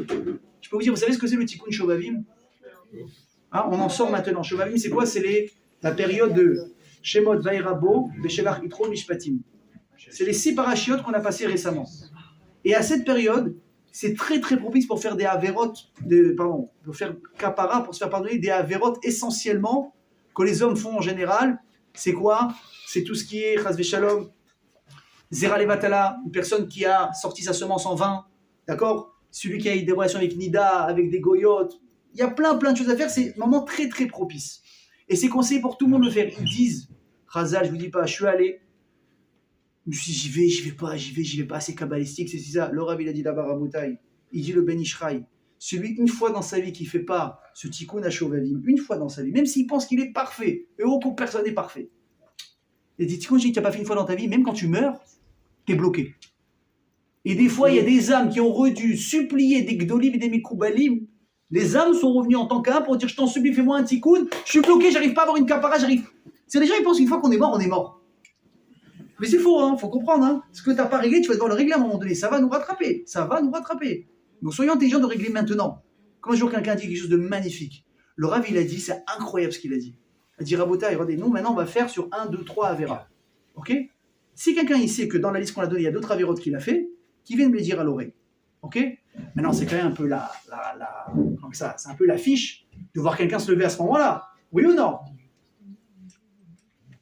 S1: Je peux vous dire, vous savez ce que c'est le tikkun shovavim? Hein, on en sort maintenant. Shovavim, c'est quoi? C'est la période de Shemot Vairabo, Beshelach Yitro Mishpatim. C'est les 6 parachiotes qu'on a passés récemment. Et à cette période, c'est très très propice pour faire des avérotes, pour faire kapara, pour se faire pardonner des avérotes essentiellement que les hommes font en général. C'est quoi? C'est tout ce qui est Chas Veshalom, Zera Levatala, une personne qui a sorti sa semence en vain, d'accord? Celui qui a eu des relations avec Nida, avec des goyotes. Il y a plein de choses à faire, c'est un moment très très propice. Et c'est conseillé pour tout le monde de le faire. Ils disent, Chazal, je vous dis pas, je suis allé, je me suis dit, j'y vais pas, c'est kabbalistique, c'est ça. Le Rav, il a dit d'abord à Boutaï, il dit le Ben Ishraï, celui une fois dans sa vie qui fait pas ce tikkun hashovavim, une fois dans sa vie, même s'il pense qu'il est parfait, et aucune personne n'est parfait. Et dit tikkun que tu n'as pas fait une fois dans ta vie, même quand tu meurs, tu es bloqué. Et des fois, il y a des âmes qui ont dû supplier des gdolim et des mikoubalim. Les âmes sont revenues en tant qu'un pour dire, je t'en supplie, fais-moi un tikkun, je suis bloqué, j'arrive pas à avoir une kapara, j'arrive. C'est les gens, ils pensent qu'une fois qu'on est mort, on est mort. Mais c'est faux, hein, faut comprendre. Hein. Ce que tu n'as pas réglé, tu vas devoir le régler à un moment donné. Ça va nous rattraper. Donc soyons intelligents de régler maintenant. Quand un jour quelqu'un dit quelque chose de magnifique, le Rav, il a dit, c'est incroyable ce qu'il a dit. Il a dit, Rabota, regardez, nous maintenant on va faire sur 1, 2, 3 Avera. Ok? Si quelqu'un il sait que dans la liste qu'on a donnée, il y a d'autres Avérotes qu'il a fait, qu'il vienne me le dire à l'oreille. Ok? Maintenant, c'est quand même un peu comme ça, c'est un peu la fiche de voir quelqu'un se lever à ce moment-là. Oui ou non?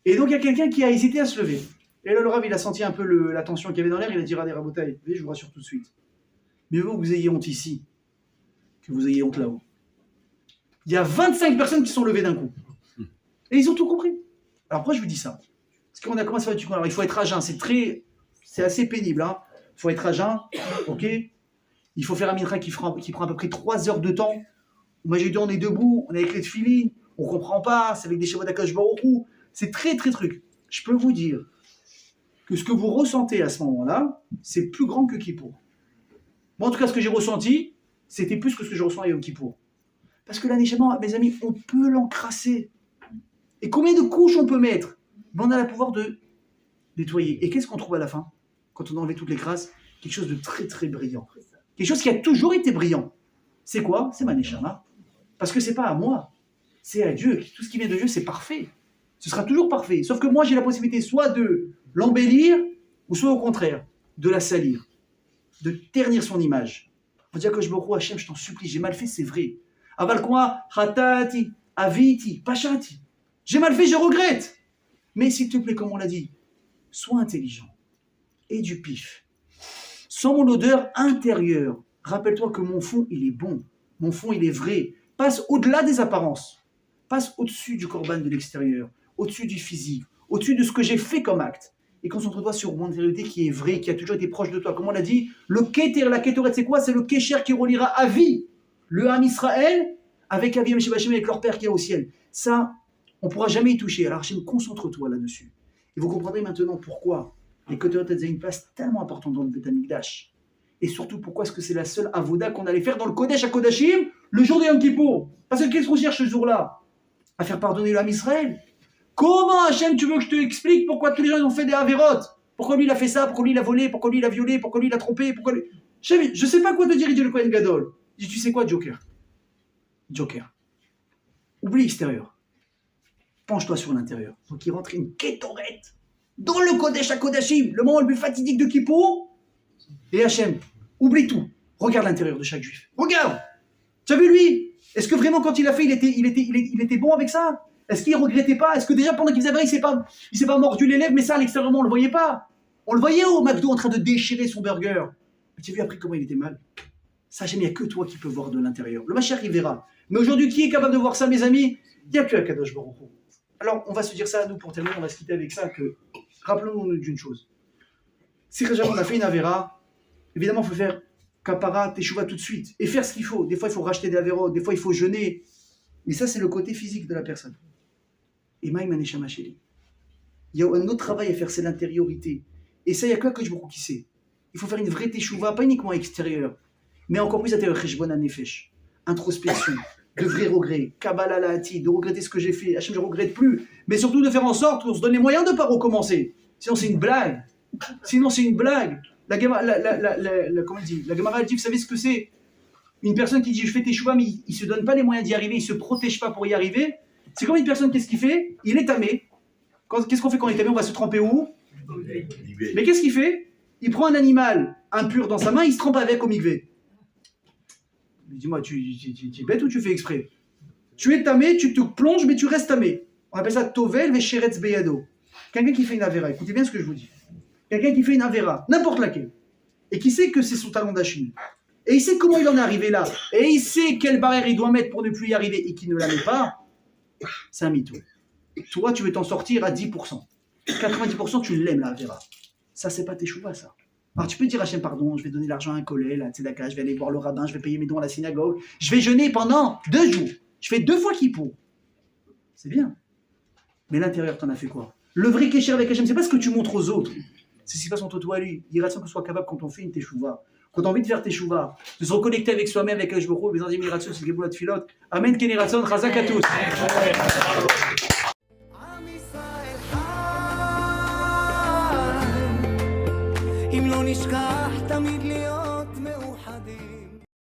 S1: Et donc il y a quelqu'un qui a hésité à se lever. Et là, le Rav, il a senti un peu la tension qu'il y avait dans l'air, il a dit, Radé Rabotaï, je vous rassure tout de suite. Mais vous ayez honte ici. que vous ayez honte là-haut. Il y a 25 personnes qui sont levées d'un coup. Et ils ont tout compris. Alors pourquoi je vous dis ça? Parce qu'on a commencé à faire du coup. Alors il faut être à jeun, c'est assez pénible. Hein. Il faut être à jeun, ok? Il faut faire un mincha qui prend à peu près 3 heures de temps. Moi j'ai dit on est debout, on est avec les tefilines, on comprend pas, c'est avec des Shabbat HaKadosh Baruch Hu. C'est très très truc. Je peux vous dire que ce que vous ressentez à ce moment-là, c'est plus grand que Kippour. Moi en tout cas ce que j'ai ressenti, c'était plus que ce que je ressens à Yom Kippour. Parce que là, mes amis, on peut l'encrasser. Et combien de couches on peut mettre? Ben, on a le pouvoir de nettoyer. Et qu'est-ce qu'on trouve à la fin? Quand on a enlevé toutes les crasses, quelque chose de très très brillant. Quelque chose qui a toujours été brillant. C'est quoi? C'est ma neshama. Parce que c'est pas à moi, c'est à Dieu. Tout ce qui vient de Dieu, c'est parfait. Ce sera toujours parfait. Sauf que moi, j'ai la possibilité soit de l'embellir, ou soit au contraire, de la salir, de ternir son image. On dit que je me crois, Hachem, je t'en supplie, j'ai mal fait, c'est vrai. Aval quoi? Hatati, aviti, pachati. J'ai mal fait, je regrette. Mais s'il te plaît, comme on l'a dit, sois intelligent et du pif. Sans mon odeur intérieure, rappelle-toi que mon fond, il est bon. Mon fond, il est vrai. Passe au-delà des apparences. Passe au-dessus du korban de l'extérieur, au-dessus du physique, au-dessus de ce que j'ai fait comme acte. Et concentre-toi sur mon vérité qui est vrai, qui a toujours été proche de toi. Comme on l'a dit, le keter, la ketoret, c'est quoi? C'est le kécher qui reliera à vie le Ham Israël avec Avim et Shebachem, avec leur père qui est au ciel. Ça, on ne pourra jamais y toucher. Alors, Hachem, concentre-toi là-dessus. Et vous comprendrez maintenant pourquoi les Ketoret ont une place tellement importante dans le Beth Amikdash. Et surtout, pourquoi est-ce que c'est la seule avoda qu'on allait faire dans le Kodesh à Kodashim le jour de Yom Kippour? Parce que qu'est-ce qu'on cherche ce jour-là? À faire pardonner le Ham Israël. Comment, Hachem, tu veux que je te explique pourquoi tous les gens ils ont fait des avérotes? Pourquoi lui il a fait ça? Pourquoi lui il a volé? Pourquoi lui il a violé? Pourquoi lui il a trompé? Pourquoi lui... Je ne sais pas quoi te dire, il dit le Kohen Gadol. Il dit, tu sais quoi, Joker? Joker. Oublie l'extérieur. Penche-toi sur l'intérieur. Donc il rentre une kétorette dans le Kodesh à Kodashim, le moment le plus fatidique de Kippour. Et Hachem, oublie tout. Regarde l'intérieur de chaque juif. Regarde. Tu as vu lui? Est-ce que vraiment quand il a fait, il était bon avec ça? Est-ce qu'il ne regrettait pas? Est-ce que déjà pendant qu'il faisait vrai, il s'est pas mordu les lèvres, mais ça à l'extérieur, on ne le voyait pas. On le voyait au McDo en train de déchirer son burger. Mais tu as vu après comment il était mal? Ça, il n'y a que toi qui peux voir de l'intérieur. Le Mashiach, il verra. Mais aujourd'hui, qui est capable de voir ça, mes amis? Il n'y a que Akadosh Baruch Hu. Alors, on va se dire ça, nous, pour terminer, on va se quitter avec ça, que rappelons-nous d'une chose. Si on a fait une Avera, évidemment, il faut faire Kapara, Teshuva tout de suite, et faire ce qu'il faut. Des fois, il faut racheter des Averot, des fois, il faut jeûner. Mais ça, c'est le côté physique de la personne. Et Maïm Aneshama Sheli. Il y a un autre travail à faire, c'est l'intériorité. Et ça, il n'y a que Akadosh Baruch Hu qui sait. Il faut faire une vraie Teshuva, pas uniquement extérieure, mais encore plus intérieur, Cheshbon Nefesh, introspection, de vrais regrets, Kabbalah Lahati, de regretter ce que j'ai fait, Hachem, je ne regrette plus, mais surtout de faire en sorte qu'on se donne les moyens de ne pas recommencer. Sinon, c'est une blague. La comment dit? La Gemara, elle dit, vous savez ce que c'est? Une personne qui dit, je fais teshuva, mais il ne se donne pas les moyens d'y arriver, il ne se protège pas pour y arriver. C'est comme une personne, qu'est-ce qu'il fait? Il est tamé. Qu'est-ce qu'on fait quand on est tamé? On va se tremper où? Mais qu'est-ce qu'il fait? Il prend un animal impur dans sa main, il se trempe avec au mikvé. Dis-moi, tu es bête ou tu fais exprès? Tu es tamé, tu te plonges, mais tu restes tamé. On appelle ça tovel vesheretz beyado. Quelqu'un qui fait une avéra, écoutez bien ce que je vous dis. Quelqu'un qui fait une avéra, n'importe laquelle, et qui sait que c'est son talon d'Achille, et il sait comment il en est arrivé là, et il sait quelle barrière il doit mettre pour ne plus y arriver, et qui ne la met pas, c'est un mytho. Toi, tu veux t'en sortir à 10%. 90%, tu l'aimes, la avéra. Ça, c'est pas tes chouvas, ça. Alors, tu peux dire à Hachem, pardon, je vais donner l'argent à un collègue, à Tzedaka, je vais aller voir le rabbin, je vais payer mes dons à la synagogue, je vais jeûner pendant 2 jours. Je fais 2 fois Kippour. C'est bien. Mais l'intérieur, t'en as fait quoi? Le vrai kécher avec Hachem, c'est pas ce que tu montres aux autres. C'est ce qui se passe entre toi et lui. Il reste que soit capable quand on fait une teshuva. Quand on a envie de faire teshuva, de se reconnecter avec soi-même, avec le Jboro, les anzimes miratson, c'est le Geboula de Filot. Amen, Keneratson, Chazak à tous.
S6: אם לא נשכח תמיד